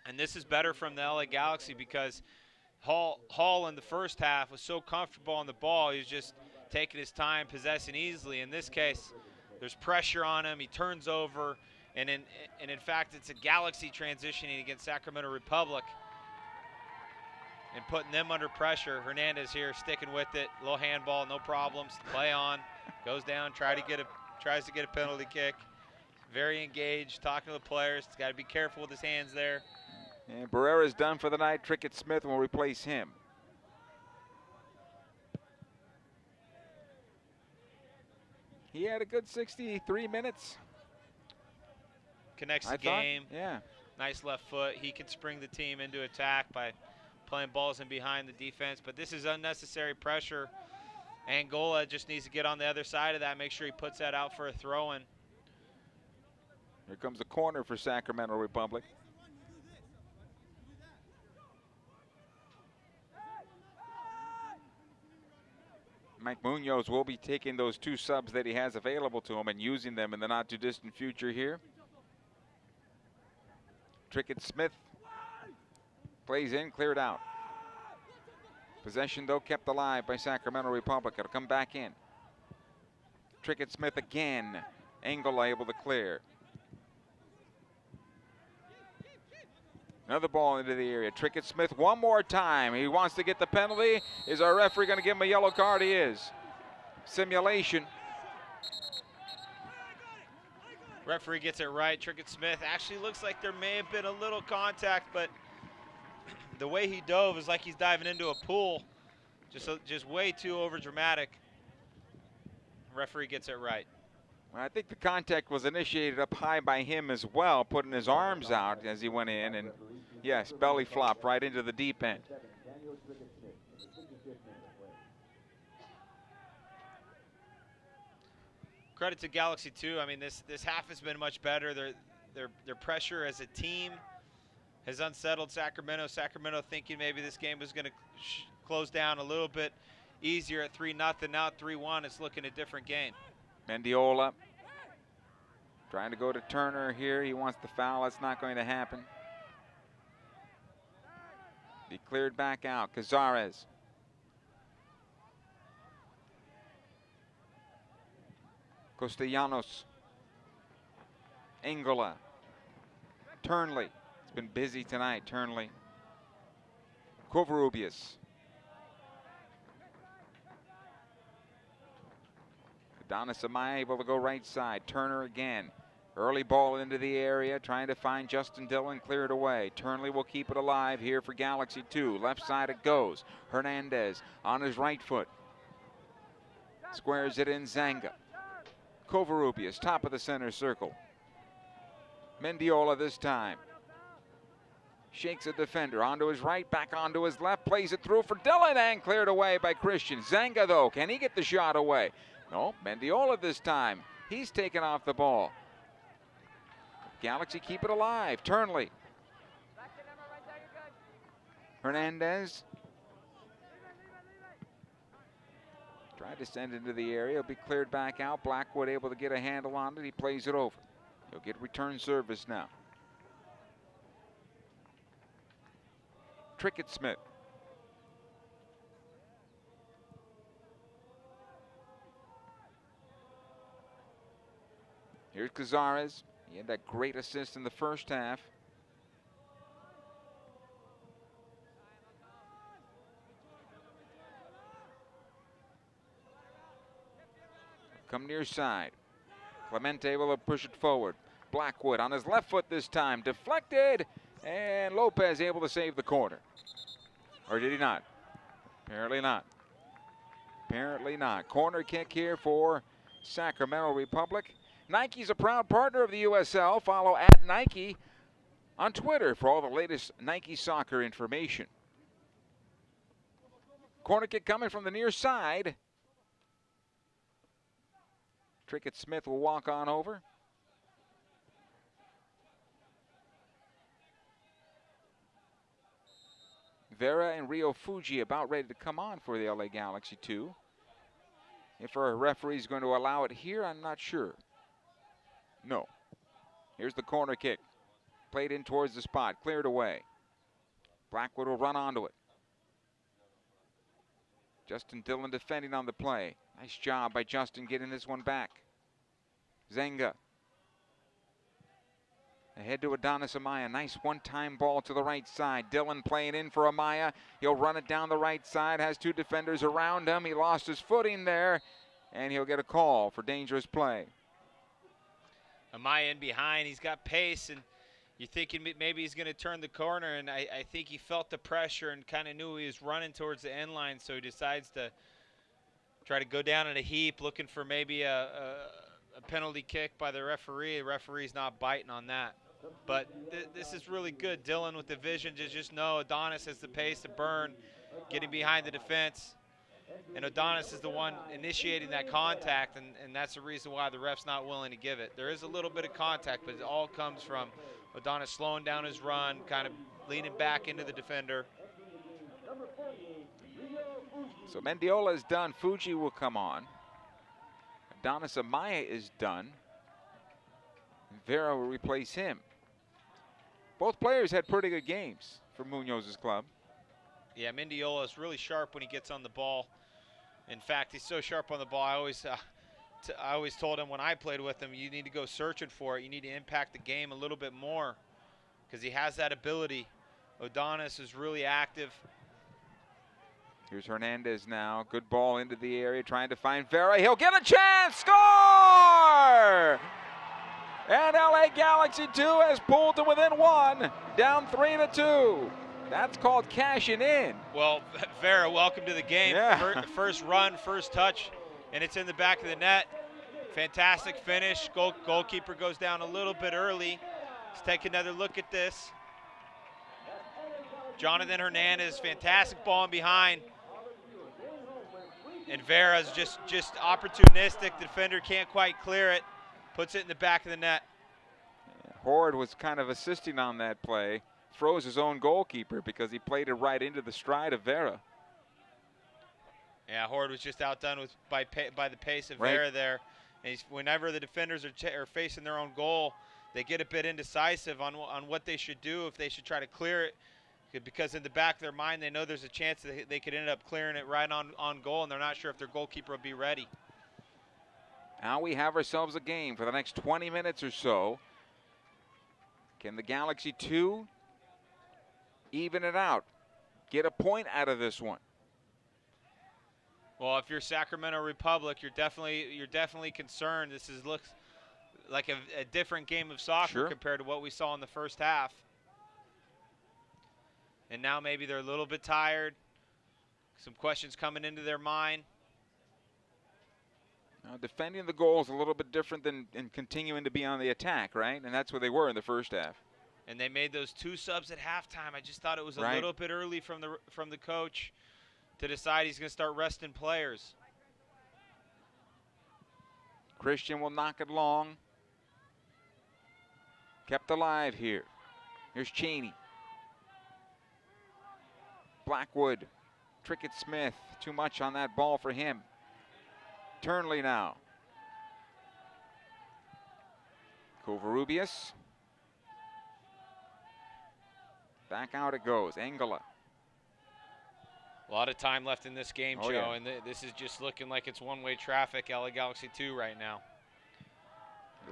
And this is better from the LA Galaxy because Hall in the first half was so comfortable on the ball. He was just taking his time, possessing easily. In this case, there's pressure on him. He turns over. And in fact, it's a Galaxy transitioning against Sacramento Republic and putting them under pressure. Hernandez here sticking with it. Little handball, no problems. Play on. Goes down, tries to get a penalty kick. Very engaged, talking to the players. He's got to be careful with his hands there. And Barrera's done for the night. Trickett Smith will replace him. He had a good 63 minutes. Connects the game. Yeah. Nice left foot. He can spring the team into attack by playing balls in behind the defense. But this is unnecessary pressure. Angola just needs to get on the other side of that, make sure he puts that out for a throw-in. Here comes a corner for Sacramento Republic. Mike Munoz will be taking those two subs that he has available to him and using them in the not too distant future here. Trickett Smith plays in, cleared out. Possession though kept alive by Sacramento Republic. It'll come back in. Trickett Smith again. Angola able to clear. Another ball into the area. Trickett Smith one more time. He wants to get the penalty. Is our referee going to give him a yellow card? He is. Simulation. Referee gets it right. Trickett Smith actually looks like there may have been a little contact, but the way he dove is like he's diving into a pool. Just way too over dramatic. Referee gets it right. I think the contact was initiated up high by him as well, putting his arms out as he went in, and yes, belly flop right into the deep end. Credit to Galaxy too. I mean, this half has been much better. Their pressure as a team has unsettled Sacramento. Sacramento thinking maybe this game was going to close down a little bit easier at 3-0. Now at 3-1, it's looking a different game. Mendiola trying to go to Turner here. He wants the foul. That's not going to happen. He cleared back out. Cazares. Castellanos. Angola. Turnley. It's been busy tonight, Turnley. Covarrubias. Adonis Amaya able to go right side. Turner again. Early ball into the area, trying to find Justin Dillon, cleared away. Turnley will keep it alive here for Galaxy 2. Left side it goes. Hernandez on his right foot. Squares it in Zanga. Covarrubias, top of the center circle. Mendiola this time. Shakes a defender onto his right, back onto his left, plays it through for Dillon and cleared away by Christian. Zanga though, can he get the shot away? No, Mendiola this time. He's taken off the ball. Galaxy keep it alive. Turnley. Hernandez. Tried to send into the area. It'll be cleared back out. Blackwood able to get a handle on it. He plays it over. He'll get return service now. Trickett Smith. Here's Cazares. He had that great assist in the first half. Come near side. Clemente able to push it forward. Blackwood on his left foot this time. Deflected. And Lopez able to save the corner. Or did he not? Apparently not. Apparently not. Corner kick here for Sacramento Republic. Nike's a proud partner of the USL. Follow @Nike on Twitter for all the latest Nike soccer information. Corner kick coming from the near side. Trickett Smith will walk on over. Vera and Rio Fuji about ready to come on for the LA Galaxy 2. If our referee is going to allow it here, I'm not sure. No. Here's the corner kick. Played in towards the spot. Cleared away. Blackwood will run onto it. Justin Dillon defending on the play. Nice job by Justin getting this one back. Zenga. Ahead to Adonis Amaya. Nice one-time ball to the right side. Dillon playing in for Amaya. He'll run it down the right side. Has two defenders around him. He lost his footing there. And he'll get a call for dangerous play. Amaya in behind. He's got pace, and you're thinking maybe he's going to turn the corner, and I think he felt the pressure and kind of knew he was running towards the end line, so he decides to try to go down in a heap, looking for maybe a penalty kick by the referee. The referee's not biting on that. But this is really good. Dillon with the vision to just know Adonis has the pace to burn, getting behind the defense. And Adonis is the one initiating that contact, and that's the reason why the ref's not willing to give it. There is a little bit of contact, but it all comes from Adonis slowing down his run, kind of leaning back into the defender. So Mendiola is done. Fuji will come on. Adonis Amaya is done. Vera will replace him. Both players had pretty good games for Munoz's club. Yeah, Mendiola is really sharp when he gets on the ball. In fact, he's so sharp on the ball, I always told him when I played with him, you need to go searching for it. You need to impact the game a little bit more because he has that ability. Adonis is really active. Here's Hernandez now. Good ball into the area, trying to find Vera. He'll get a chance. Score! And LA Galaxy 2 has pulled to within one, down 3-2. That's called cashing in. Well, Vera, welcome to the game. Yeah. First run, first touch, and it's in the back of the net. Fantastic finish. Goalkeeper goes down a little bit early. Let's take another look at this. Jonathan Hernandez, fantastic ball in behind. And Vera's just opportunistic. The defender can't quite clear it. Puts it in the back of the net. Horde was kind of assisting on that play. Froze his own goalkeeper because he played it right into the stride of Vera. Yeah, Horde was just outdone by the pace of Vera there. And whenever the defenders are facing their own goal, they get a bit indecisive on what they should do, if they should try to clear it. Because in the back of their mind, they know there's a chance that they could end up clearing it right on goal, and they're not sure if their goalkeeper will be ready. Now we have ourselves a game for the next 20 minutes or so. Can the Galaxy 2 even it out? Get a point out of this one? Well, if you're Sacramento Republic, you're definitely concerned. This looks like a different game of soccer compared to what we saw in the first half. And now maybe they're a little bit tired. Some questions coming into their mind. Now, defending the goal is a little bit different than continuing to be on the attack, right? And that's where they were in the first half. And they made those 2 subs at halftime. I just thought it was a little bit early from the coach to decide he's going to start resting players. Christian will knock it long. Kept alive here. Here's Cheney. Blackwood. Trickett Smith. Too much on that ball for him. Turnley now. Covarrubias. Back out it goes. Angela. A lot of time left in this game, Joe, yeah. and this is just looking like it's one-way traffic, LA Galaxy 2 right now.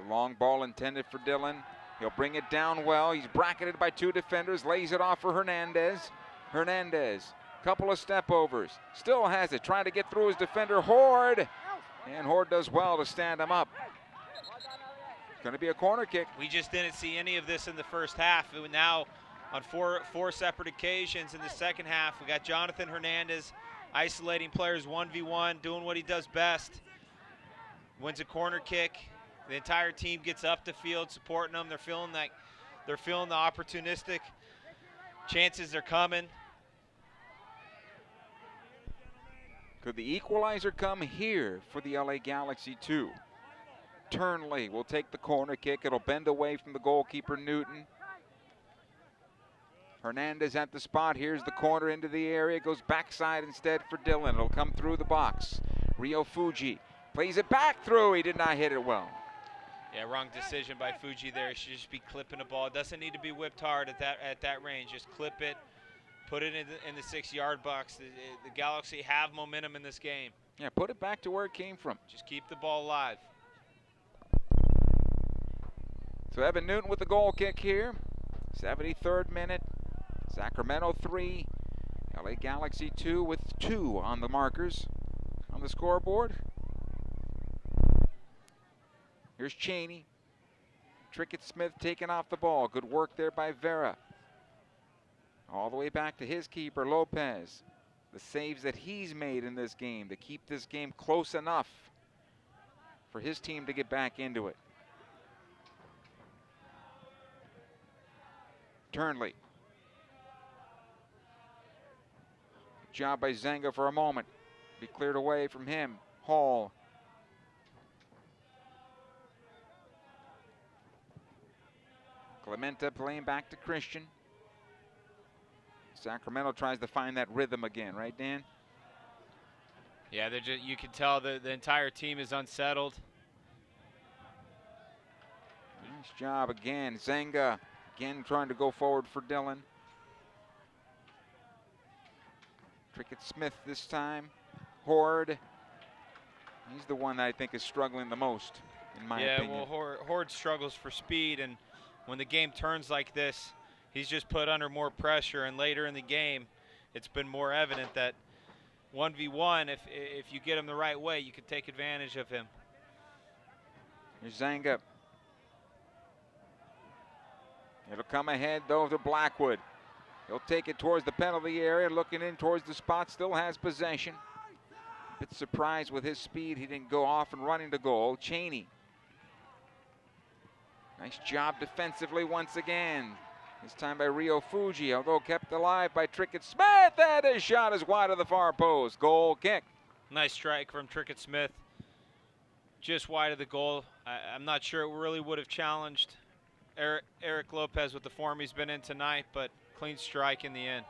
The long ball intended for Dillon. He'll bring it down well. He's bracketed by 2 defenders. Lays it off for Hernandez. Hernandez, couple of step overs. Still has it, trying to get through his defender, Horde. And Horde does well to stand him up. It's going to be a corner kick. We just didn't see any of this in the first half. Now, on four separate occasions in the second half, we got Jonathan Hernandez isolating players 1v1, doing what he does best. Wins a corner kick. The entire team gets up the field, supporting them. They're feeling the opportunistic chances are coming. Could the equalizer come here for the LA Galaxy 2? Turnley will take the corner kick. It'll bend away from the goalkeeper, Newton. Hernandez at the spot. Here's the corner into the area. Goes backside instead for Dillon. It'll come through the box. Rio Fuji plays it back through. He did not hit it well. Yeah, wrong decision by Fuji there. He should just be clipping the ball. It doesn't need to be whipped hard at that range. Just clip it, put it in the 6-yard box. The Galaxy have momentum in this game. Yeah, put it back to where it came from. Just keep the ball alive. So Evan Newton with the goal kick here. 73rd minute. Sacramento 3, LA Galaxy 2 with 2 on the markers on the scoreboard. Here's Cheney. Trickett Smith taking off the ball. Good work there by Vera. All the way back to his keeper, Lopez. The saves that he's made in this game to keep this game close enough for his team to get back into it. Turnley. Job by Zenga for a moment. Be cleared away from him. Hall. Clementa playing back to Christian. Sacramento tries to find that rhythm again, right, Dan? Yeah, you can tell the entire team is unsettled. Nice job again. Zenga again trying to go forward for Dillon. Trickett Smith this time. Horde. He's the one that I think is struggling the most, in my opinion. Yeah, well, Horde struggles for speed, and when the game turns like this, he's just put under more pressure, and later in the game, it's been more evident that 1v1, if you get him the right way, you can take advantage of him. Here's Zanga. It'll come ahead, though, to Blackwood. He'll take it towards the penalty area, looking in towards the spot, still has possession. A bit surprised with his speed, he didn't go off and running to goal. Cheney. Nice job defensively once again. This time by Rio Fuji, although kept alive by Trickett Smith. And his shot is wide of the far post. Goal kick. Nice strike from Trickett Smith. Just wide of the goal. I'm not sure it really would have challenged Eric Lopez with the form he's been in tonight, but clean strike in the end.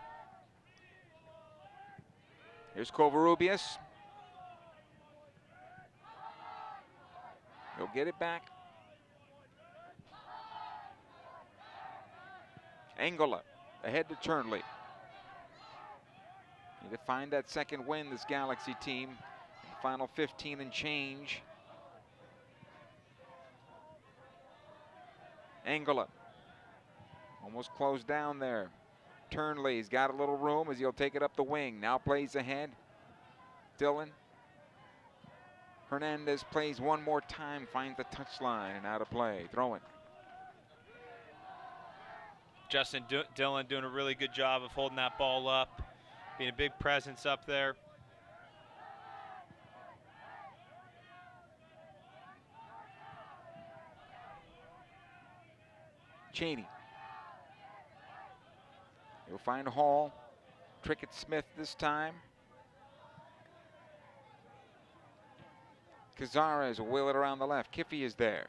Here's Covarrubias. He'll get it back. Angola ahead to Turnley. Need to find that second win, this Galaxy team. The final 15 and change. Angola almost closed down there. Turnley's got a little room as he'll take it up the wing. Now plays ahead. Dillon. Hernandez plays one more time, finds the touchline and out of play. Throw it. Justin Dillon doing a really good job of holding that ball up, being a big presence up there. Cheney. He'll find Hall. Trickett Smith this time. Cazares will wheel it around the left. Kiffey is there.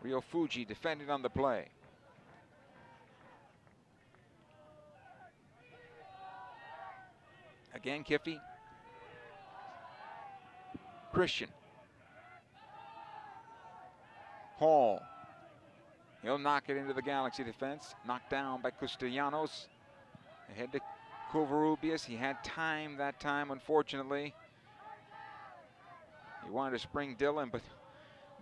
Rio Fuji defending on the play. Again, Kiffey. Christian. Hall. He'll knock it into the Galaxy defense. Knocked down by Castellanos. Ahead to Covarrubias. He had time that time, unfortunately. He wanted to spring Dillon, but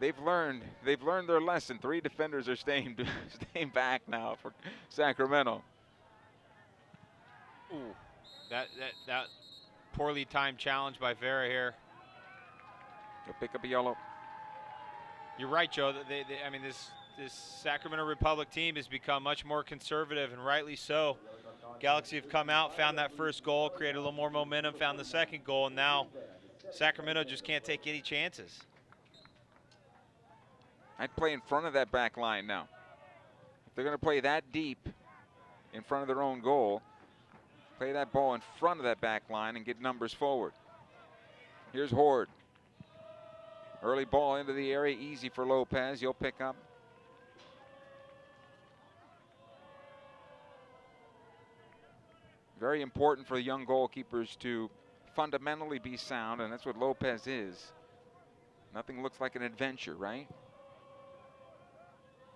they've learned their lesson. 3 defenders are staying back now for Sacramento. Ooh, that poorly timed challenge by Vera here. He'll pick up a yellow. You're right, Joe. I mean, this Sacramento Republic team has become much more conservative, and rightly so. Galaxy have come out, found that first goal, created a little more momentum, found the second goal, and now Sacramento just can't take any chances. I'd play in front of that back line now. If they're going to play that deep in front of their own goal, play that ball in front of that back line and get numbers forward. Here's Horde. Early ball into the area, easy for Lopez. He'll pick up. Very important for the young goalkeepers to fundamentally be sound, and that's what Lopez is. Nothing looks like an adventure, right?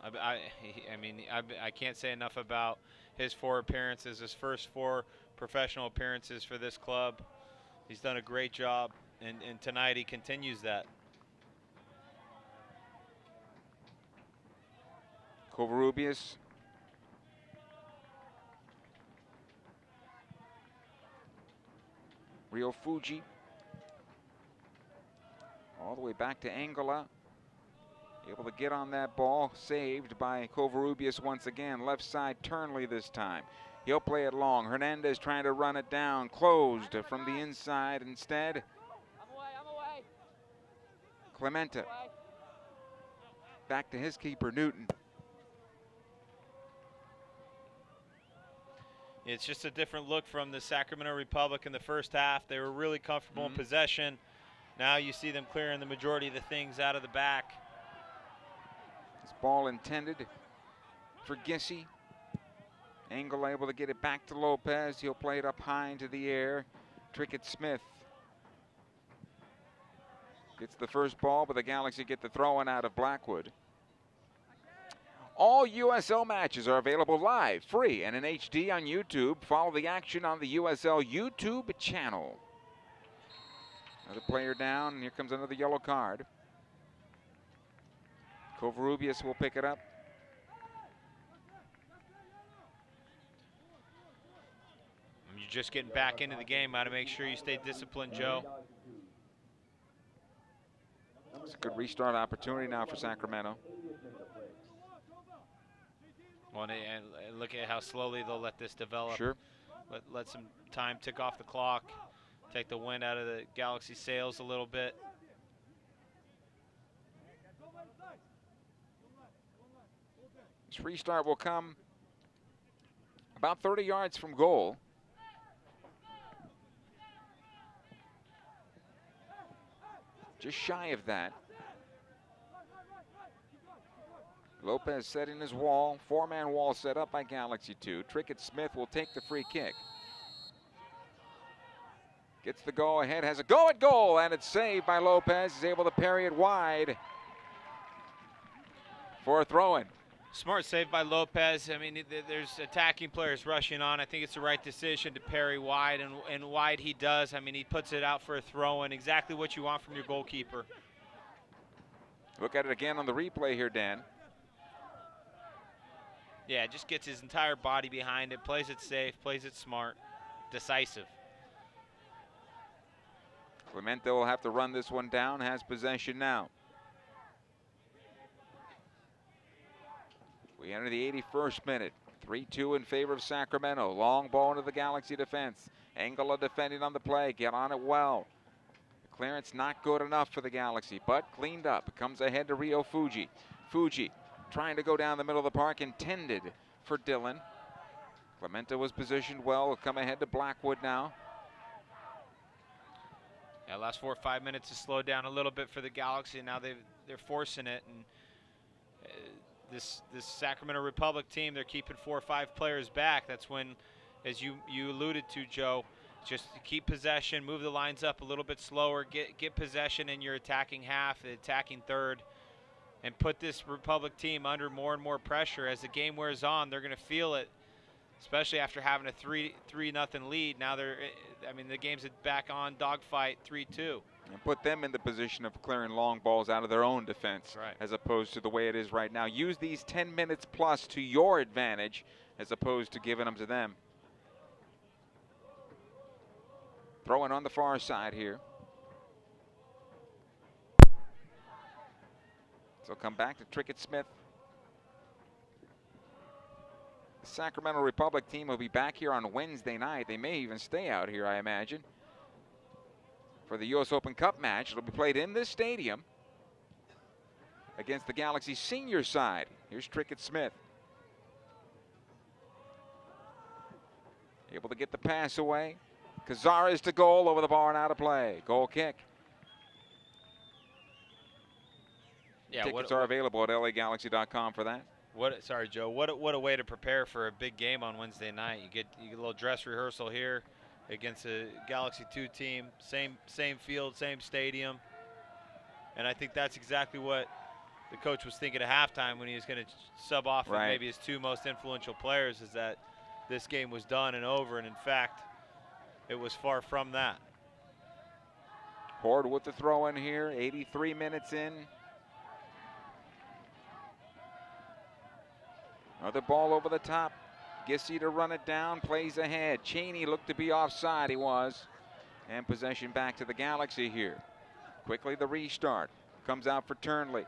I mean, I can't say enough about his 4 appearances, his first 4 professional appearances for this club. He's done a great job, and tonight he continues that. Covarrubias. Rio Fuji. All the way back to Angola. Able to get on that ball. Saved by Covarrubias once again. Left side, Turnley this time. He'll play it long. Hernandez trying to run it down. Closed from the inside instead. I'm away. Clementa. Back to his keeper, Newton. It's just a different look from the Sacramento Republic in the first half. They were really comfortable in possession. Now you see them clearing the majority of the things out of the back. This ball intended for Gissy. Angle able to get it back to Lopez. He'll play it up high into the air. Trickett Smith gets the first ball, but the Galaxy get the throw-in out of Blackwood. All USL matches are available live, free, and in HD on YouTube. Follow the action on the USL YouTube channel. Another player down, and here comes another yellow card. Covarrubias will pick it up. You're just getting back into the game. Got to make sure you stay disciplined, Joe. It's a good restart opportunity now for Sacramento. Well, and look at how slowly they'll let this develop. Sure. Let some time tick off the clock. Take the wind out of the Galaxy sails a little bit. This restart will come about 30 yards from goal. Just shy of that. Lopez setting his wall. 4-man wall set up by Galaxy 2. Trickett Smith will take the free kick. Gets the go ahead, has a go at goal, and it's saved by Lopez. He's able to parry it wide for a throw-in. Smart save by Lopez. I mean, there's attacking players rushing on. I think it's the right decision to parry wide, and wide he does. I mean, he puts it out for a throw-in. Exactly what you want from your goalkeeper. Look at it again on the replay here, Dan. Yeah, just gets his entire body behind it, plays it safe, plays it smart, decisive. Clemente will have to run this one down, has possession now. We enter the 81st minute. 3-2 in favor of Sacramento. Long ball into the Galaxy defense. Angola defending on the play. Get on it well. The clearance not good enough for the Galaxy, but cleaned up. It comes ahead to Rio Fuji. Fuji trying to go down the middle of the park, intended for Dillon. Clemente was positioned well. Will come ahead to Blackwood now. Yeah, last 4 or 5 minutes has slowed down a little bit for the Galaxy. Now they're forcing it, and this Sacramento Republic team, they're keeping 4 or 5 players back. That's when, as you alluded to, Joe, just keep possession, move the lines up a little bit slower, get possession in your attacking half, the attacking third, and put this Republic team under more and more pressure. As the game wears on, they're going to feel it, especially after having a 3-0 lead. Now the game's back on dogfight 3-2. And put them in the position of clearing long balls out of their own defense, right, as opposed to the way it is right now. Use these 10 minutes plus to your advantage as opposed to giving them to them. Throwing on the far side here. So come back to Trickett Smith. The Sacramento Republic team will be back here on Wednesday night. They may even stay out here, I imagine, for the U.S. Open Cup match. It'll be played in this stadium against the Galaxy senior side. Here's Trickett Smith. Able to get the pass away. Cazares to goal, over the bar and out of play. Goal kick. Yeah, Tickets are available at LAGalaxy.com for that. Sorry, Joe. What a way to prepare for a big game on Wednesday night. You get a little dress rehearsal here against a Galaxy 2 team. Same field, same stadium. And I think that's exactly what the coach was thinking at halftime when he was going to sub off of maybe his 2 most influential players, is that this game was done and over, and in fact, it was far from that. Horde with the throw in here, 83 minutes in. Another ball over the top. Gissy to run it down, plays ahead. Cheney looked to be offside, he was. And possession back to the Galaxy here. Quickly the restart. Comes out for Turnley.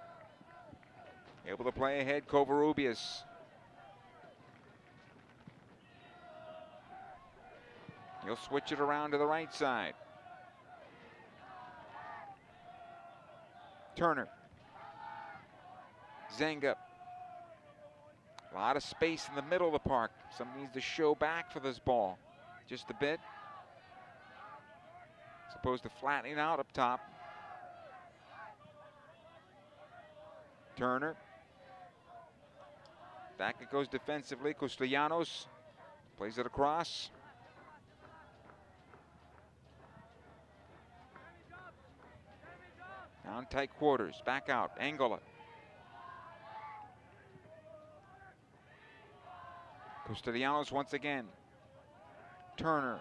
Able to play ahead, Covarrubias. He'll switch it around to the right side. Turner. Zenga. A lot of space in the middle of the park. Someone needs to show back for this ball just a bit, as opposed to flattening out up top. Turner. Back it goes defensively. Castellanos plays it across. Down tight quarters. Back out. Angola. Castellanos once again. Turner.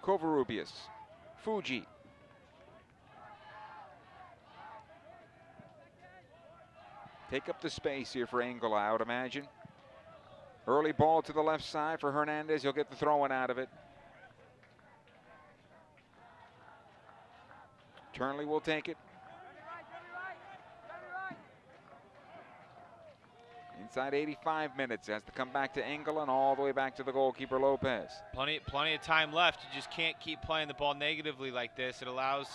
Covarrubias. Fuji. Take up the space here for Angola, I would imagine. Early ball to the left side for Hernandez. He'll get the throw-in out of it. Turnley will take it. Inside 85 minutes, has to come back to Angola and all the way back to the goalkeeper Lopez. Plenty of time left. You just can't keep playing the ball negatively like this. It allows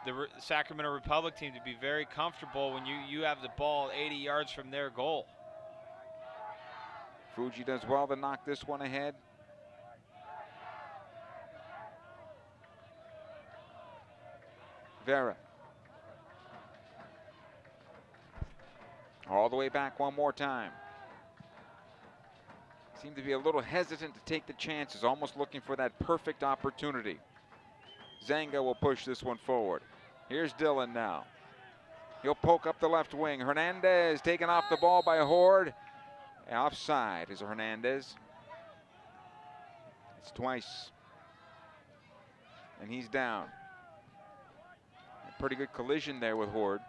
the Sacramento Republic team to be very comfortable when you have the ball 80 yards from their goal. Fuji does well to knock this one ahead. Vera. All the way back one more time. Seemed to be a little hesitant to take the chances, almost looking for that perfect opportunity. Zanga will push this one forward. Here's Dillon now. He'll poke up the left wing. Hernandez taken off the ball by Horde. Offside is Hernandez. It's twice. And he's down. A pretty good collision there with Horde.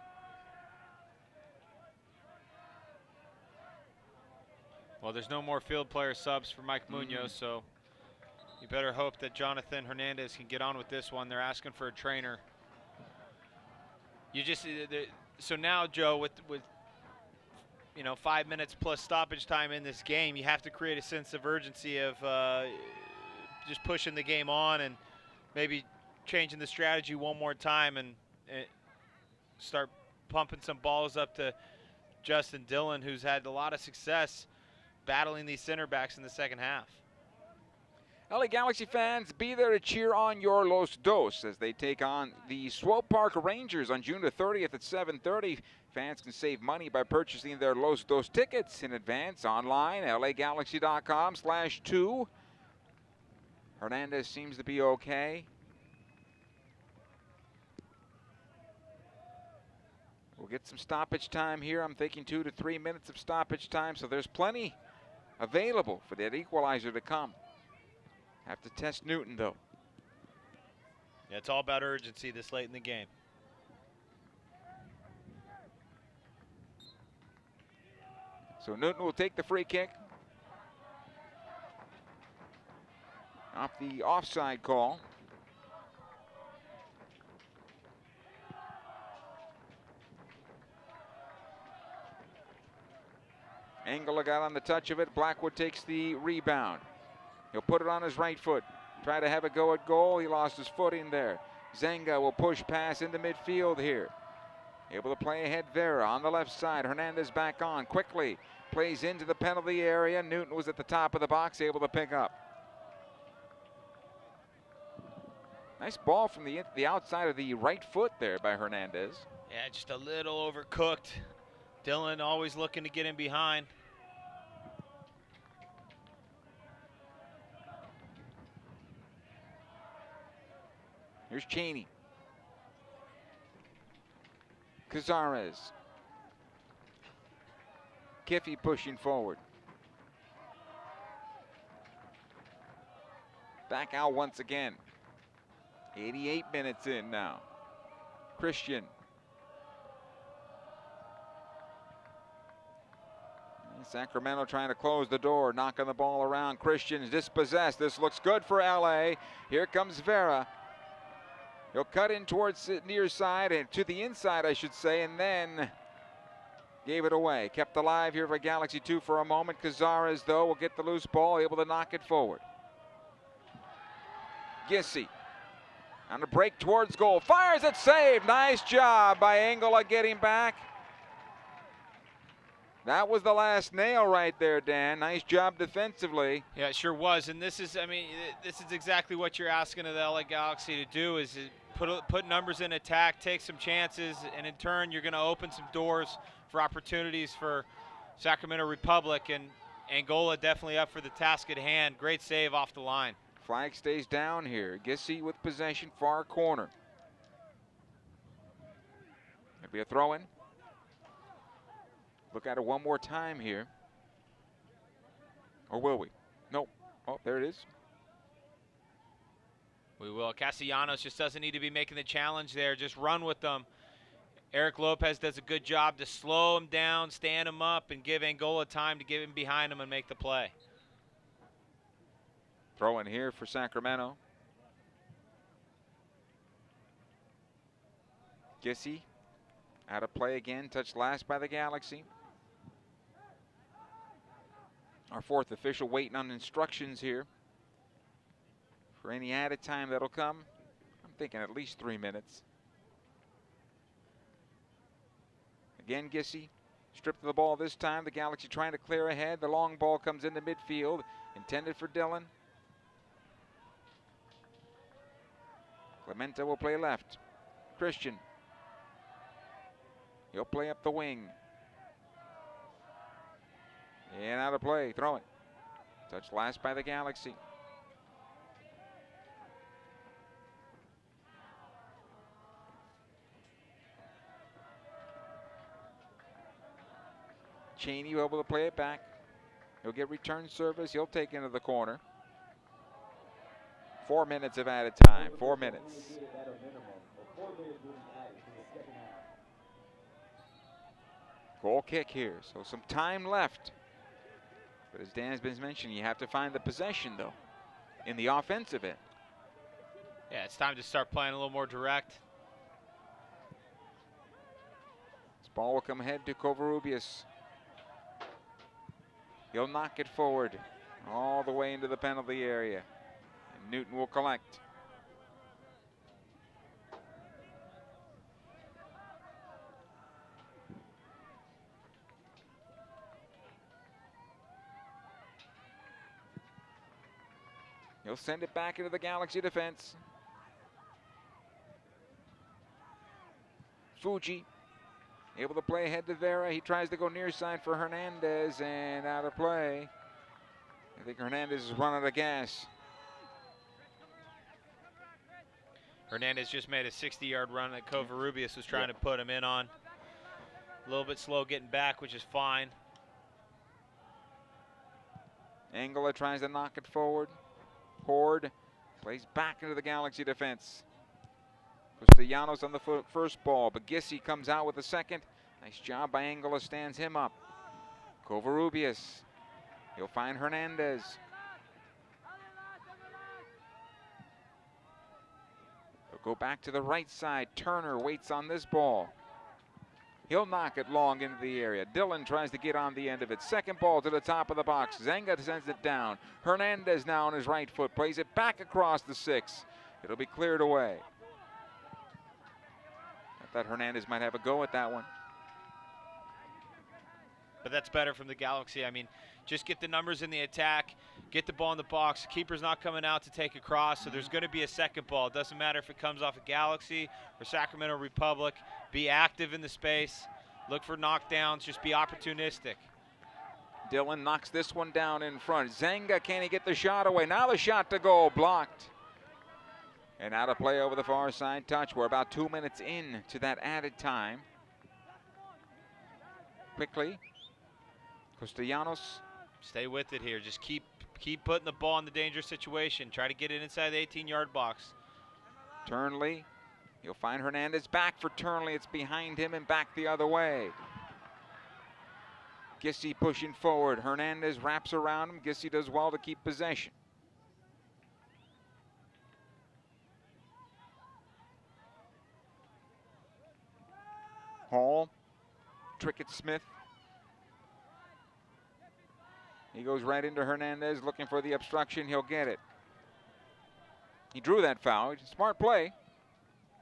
Well, there's no more field player subs for Mike Munoz, so you better hope that Jonathan Hernandez can get on with this one. They're asking for a trainer. You just so now, Joe, with 5 minutes plus stoppage time in this game, you have to create a sense of urgency of just pushing the game on and maybe changing the strategy one more time and start pumping some balls up to Justin Dillon, who's had a lot of success battling these center backs in the second half. LA Galaxy fans, be there to cheer on your Los Dos as they take on the Swope Park Rangers on June the 30th at 7:30. Fans can save money by purchasing their Los Dos tickets in advance online, lagalaxy.com/2. Hernandez seems to be okay. We'll get some stoppage time here. I'm thinking 2 to 3 minutes of stoppage time, so there's plenty available for that equalizer to come. Have to test Newton, though. Yeah, it's all about urgency this late in the game. So Newton will take the free kick. Off the offside call. Angola got on the touch of it. Blackwood takes the rebound. He'll put it on his right foot. Try to have a go at goal. He lost his footing there. Zenga will push pass into midfield here. Able to play ahead Vera on the left side. Hernandez back on quickly. Plays into the penalty area. Newton was at the top of the box, able to pick up. Nice ball from the outside of the right foot there by Hernandez. Yeah, just a little overcooked. Dillon always looking to get in behind. Here's Cheney. Cazares. Kiffey pushing forward. Back out once again. 88 minutes in now. Christian. Sacramento trying to close the door, knocking the ball around. Christian is dispossessed. This looks good for LA. Here comes Vera. He'll cut in towards the near side, and to the inside, I should say, and then gave it away. Kept alive here for Galaxy 2 for a moment. Cazares, though, will get the loose ball, able to knock it forward. Gissy on a break towards goal. Fires it, saved. Nice job by Angola getting back. That was the last nail right there, Dan. Nice job defensively. Yeah, it sure was. And this is, I mean, this is exactly what you're asking of the LA Galaxy to do, is put numbers in attack, take some chances, and in turn you're going to open some doors for opportunities for Sacramento Republic. And Angola definitely up for the task at hand. Great save off the line. Flag stays down here. Gissy with possession, far corner. It'll be a throw-in. Look at it one more time here. Or will we? Nope. Oh, there it is. We will. Castellanos just doesn't need to be making the challenge there. Just run with them. Eric Lopez does a good job to slow him down, stand him up, and give Angola time to get him behind him and make the play. Throw in here for Sacramento. Gissy out of play again. Touched last by the Galaxy. Our fourth official waiting on instructions here for any added time that'll come. I'm thinking at least 3 minutes. Again, Gissy stripped of the ball this time. The Galaxy trying to clear ahead. The long ball comes into midfield, intended for Dillon. Clemente will play left. Christian. He'll play up the wing. And out of play, throw it. Touched last by the Galaxy. Cheney able to play it back. He'll get return service. He'll take into the corner. 4 minutes of added time. 4 minutes. Goal kick here, so some time left. But as Dan has been mentioning, you have to find the possession, though, in the offensive end. Yeah, it's time to start playing a little more direct. This ball will come ahead to Covarrubias. He'll knock it forward all the way into the penalty area. And Newton will collect. He'll send it back into the Galaxy defense. Fuji able to play ahead to Vera. He tries to go near side for Hernandez and out of play. I think Hernandez is running out of gas. Hernandez just made a 60-yard run that Covarrubias was trying to put him in on. A little bit slow getting back, which is fine. Angola tries to knock it forward. Horde plays back into the Galaxy defense. Castellanos on the first ball, but Gissi comes out with the second. Nice job by Angola, stands him up. Covarrubias, he'll find Hernandez. He'll go back to the right side. Turner waits on this ball. He'll knock it long into the area. Dillon tries to get on the end of it. Second ball to the top of the box. Zenga sends it down. Hernandez now on his right foot. Plays it back across the 6. It'll be cleared away. I thought Hernandez might have a go at that one. But that's better from the Galaxy. I mean, just get the numbers in the attack, get the ball in the box. The keeper's not coming out to take across, so there's going to be a second ball. It doesn't matter if it comes off a Galaxy or Sacramento Republic. Be active in the space. Look for knockdowns. Just be opportunistic. Dillon knocks this one down in front. Zenga, can he get the shot away? Now the shot to goal, blocked. And out of play over the far side touch. We're about 2 minutes in to that added time. Quickly, Castellanos. Stay with it here. Just keep putting the ball in the dangerous situation. Try to get it inside the 18-yard box. Turnley, he'll find Hernandez. Back for Turnley. It's behind him and back the other way. Gissi pushing forward. Hernandez wraps around him. Gissi does well to keep possession. Hall, Trickett Smith. He goes right into Hernandez looking for the obstruction. He'll get it. He drew that foul. Smart play.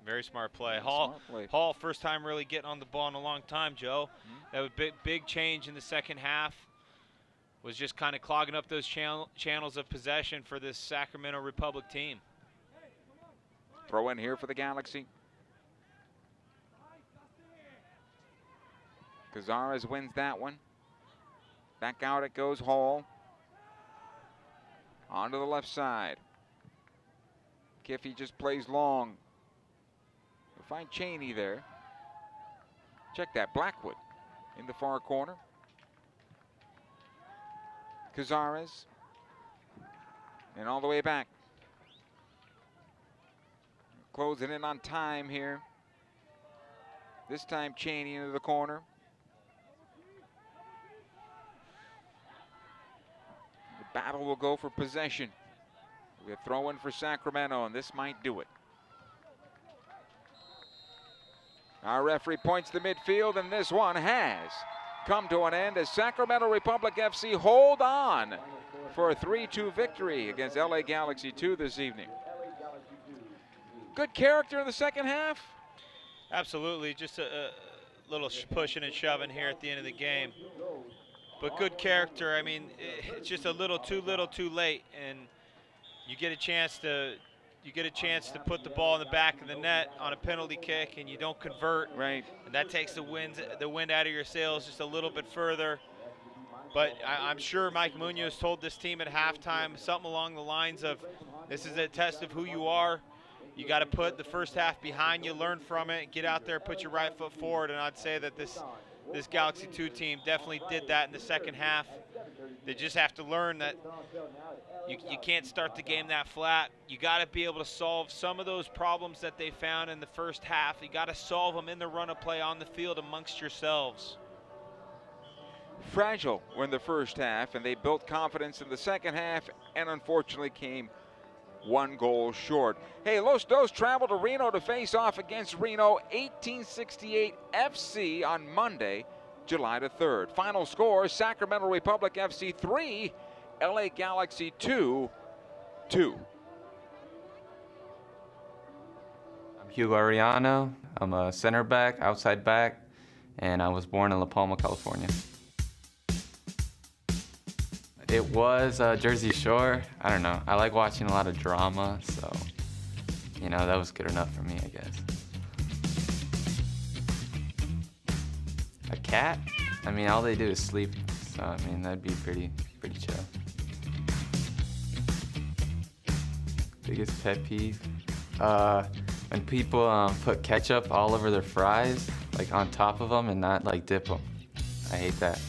Very smart play. Hall, first time really getting on the ball in a long time, Joe. That was big change in the second half. Was just kind of clogging up those channels of possession for this Sacramento Republic team. Throw in here for the Galaxy. Cazares wins that one. Back out it goes, Hall. Onto the left side. Kiffey just plays long. We'll find Cheney there. Check that, Blackwood in the far corner. Cazares. And all the way back. Closing in on time here. This time Cheney into the corner. Battle will go for possession. We're throwing for Sacramento, and this might do it. Our referee points to midfield, and this one has come to an end as Sacramento Republic FC hold on for a 3-2 victory against LA Galaxy 2 this evening. Good character in the second half? Absolutely, just a little pushing and shoving here at the end of the game. But good character. I mean, it's just a little too late, and you get a chance to put the ball in the back of the net on a penalty kick, and you don't convert. Right. And that takes the wind out of your sails just a little bit further. But I'm sure Mike Munoz told this team at halftime something along the lines of, "This is a test of who you are. You got to put the first half behind you, learn from it, get out there, put your right foot forward." And I'd say that this Galaxy 2 team definitely did that in the second half. They just have to learn that you can't start the game that flat. You got to be able to solve some of those problems that they found in the first half. You got to solve them in the run of play on the field amongst yourselves. fragile in the first half, and they built confidence in the second half and unfortunately came 1 goal short. Hey, Los Dos traveled to Reno to face off against Reno 1868 FC on Monday, July the 3rd. Final score, Sacramento Republic FC 3, LA Galaxy 2. I'm Hugo Ariano. I'm a center back, outside back, and I was born in La Palma, California. It was Jersey Shore. I don't know. I like watching a lot of drama, so, you know, that was good enough for me, I guess. A cat? I mean, all they do is sleep, so, I mean, that'd be pretty chill. Biggest pet peeve? When people put ketchup all over their fries, like on top of them and not like dip them. I hate that.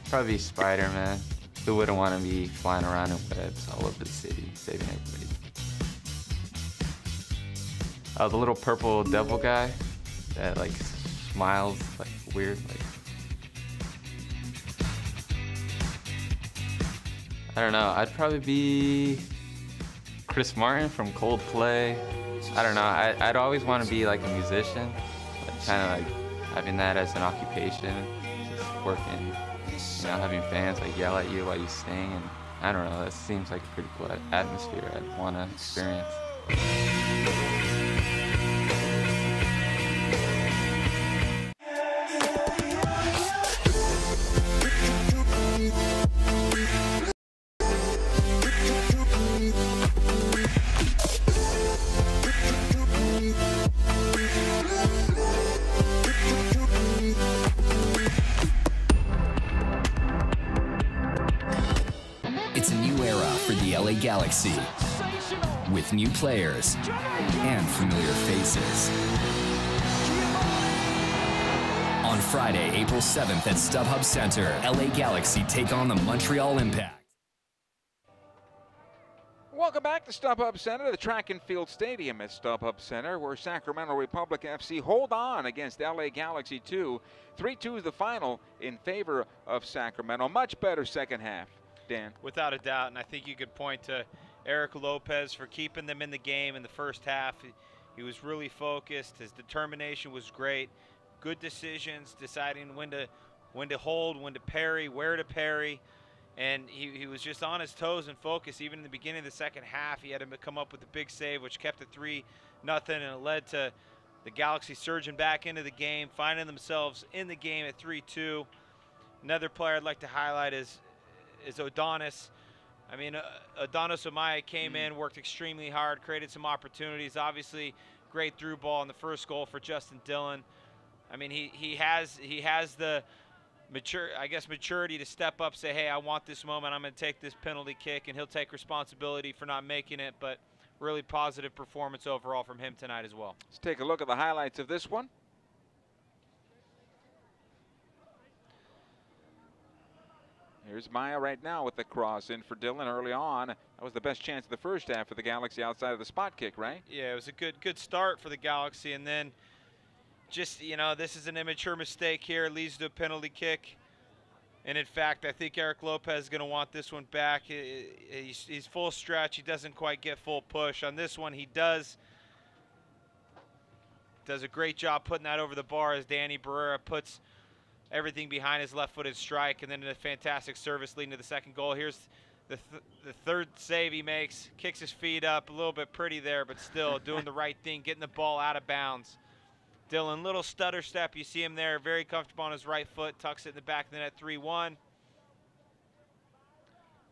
Probably Spider-Man. Who wouldn't want to be flying around in webs all over the city, saving everybody? The little purple devil guy that like smiles like weird. Like, I don't know. I'd probably be Chris Martin from Coldplay. I don't know. I'd always want to be like a musician, like, kind of like having that as an occupation, just working, you know, having fans like yell at you while you sing, and I don't know. That seems like a pretty cool atmosphere I'd want to experience. It's a new era for the LA Galaxy, with new players and familiar faces. On Friday, April 7th at StubHub Center, LA Galaxy take on the Montreal Impact. Welcome back to StubHub Center, the track and field stadium at StubHub Center, where Sacramento Republic FC hold on against LA Galaxy 2. 3-2 is the final in favor of Sacramento. Much better second half, Dan. Without a doubt, and I think you could point to Eric Lopez for keeping them in the game in the first half. He was really focused. His determination was great. Good decisions, deciding when to hold, when to parry, where to parry. And he was just on his toes and focused. Even in the beginning of the second half, he had to come up with a big save, which kept it 3-0, and it led to the Galaxy surging back into the game, finding themselves in the game at 3-2. Another player I'd like to highlight is Adonis. I mean, Adonis Amaya came in, worked extremely hard, created some opportunities. Obviously, great through ball in the first goal for Justin Dillon. I mean, he has the maturity to step up, say, hey, I want this moment, I'm going to take this penalty kick, and he'll take responsibility for not making it. But really positive performance overall from him tonight as well. Let's take a look at the highlights of this one. Here's Maya right now with the cross in for Dillon early on. That was the best chance of the first half for the Galaxy outside of the spot kick, right? Yeah, it was a good start for the Galaxy, and then just, you know, this is an immature mistake here. It leads to a penalty kick. And in fact, I think Eric Lopez is going to want this one back. He's full stretch. He doesn't quite get full push. On this one, he does a great job putting that over the bar as Danny Barrera puts everything behind his left-footed strike, and then a fantastic service leading to the second goal. Here's the third save he makes. Kicks his feet up, a little bit pretty there, but still doing the right thing, getting the ball out of bounds. Dillon, little stutter step. You see him there, very comfortable on his right foot, tucks it in the back of the net, 3-1.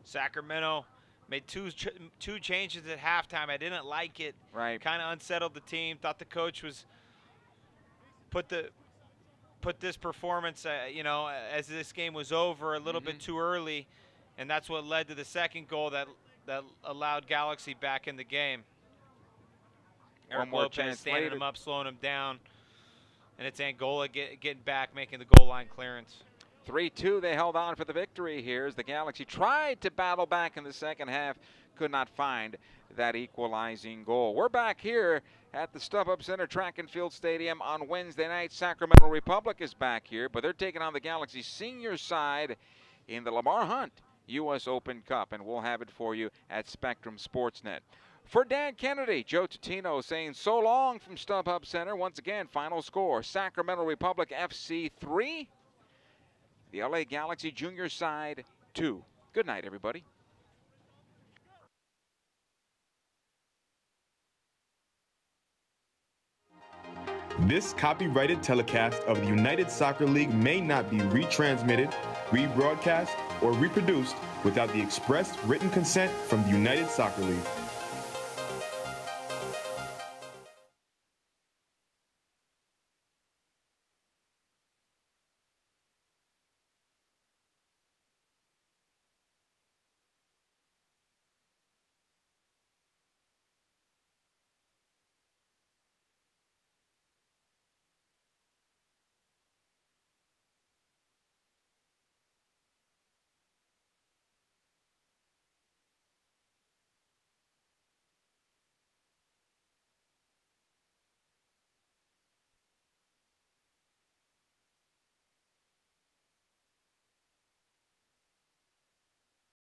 Sacramento made two changes at halftime. I didn't like it. Right. Kind of unsettled the team. Thought the coach was put this performance, you know, as this game was over, a little bit too early, and that's what led to the second goal that allowed Galaxy back in the game. Eric Lopez standing him up, slowing him down. And it's Angola getting back, making the goal line clearance. 3-2, they held on for the victory here as the Galaxy tried to battle back in the second half. could not find that equalizing goal. We're back here at the StubHub Center Track and Field Stadium on Wednesday night. Sacramento Republic is back here, but they're taking on the Galaxy senior side in the Lamar Hunt U.S. Open Cup, and we'll have it for you at Spectrum Sportsnet. For Dan Kennedy, Joe Tutino saying so long from StubHub Center. Once again, final score, Sacramento Republic FC 3, the LA Galaxy junior side 2. Good night, everybody. This copyrighted telecast of the United Soccer League may not be retransmitted, rebroadcast, or reproduced without the express written consent from the United Soccer League.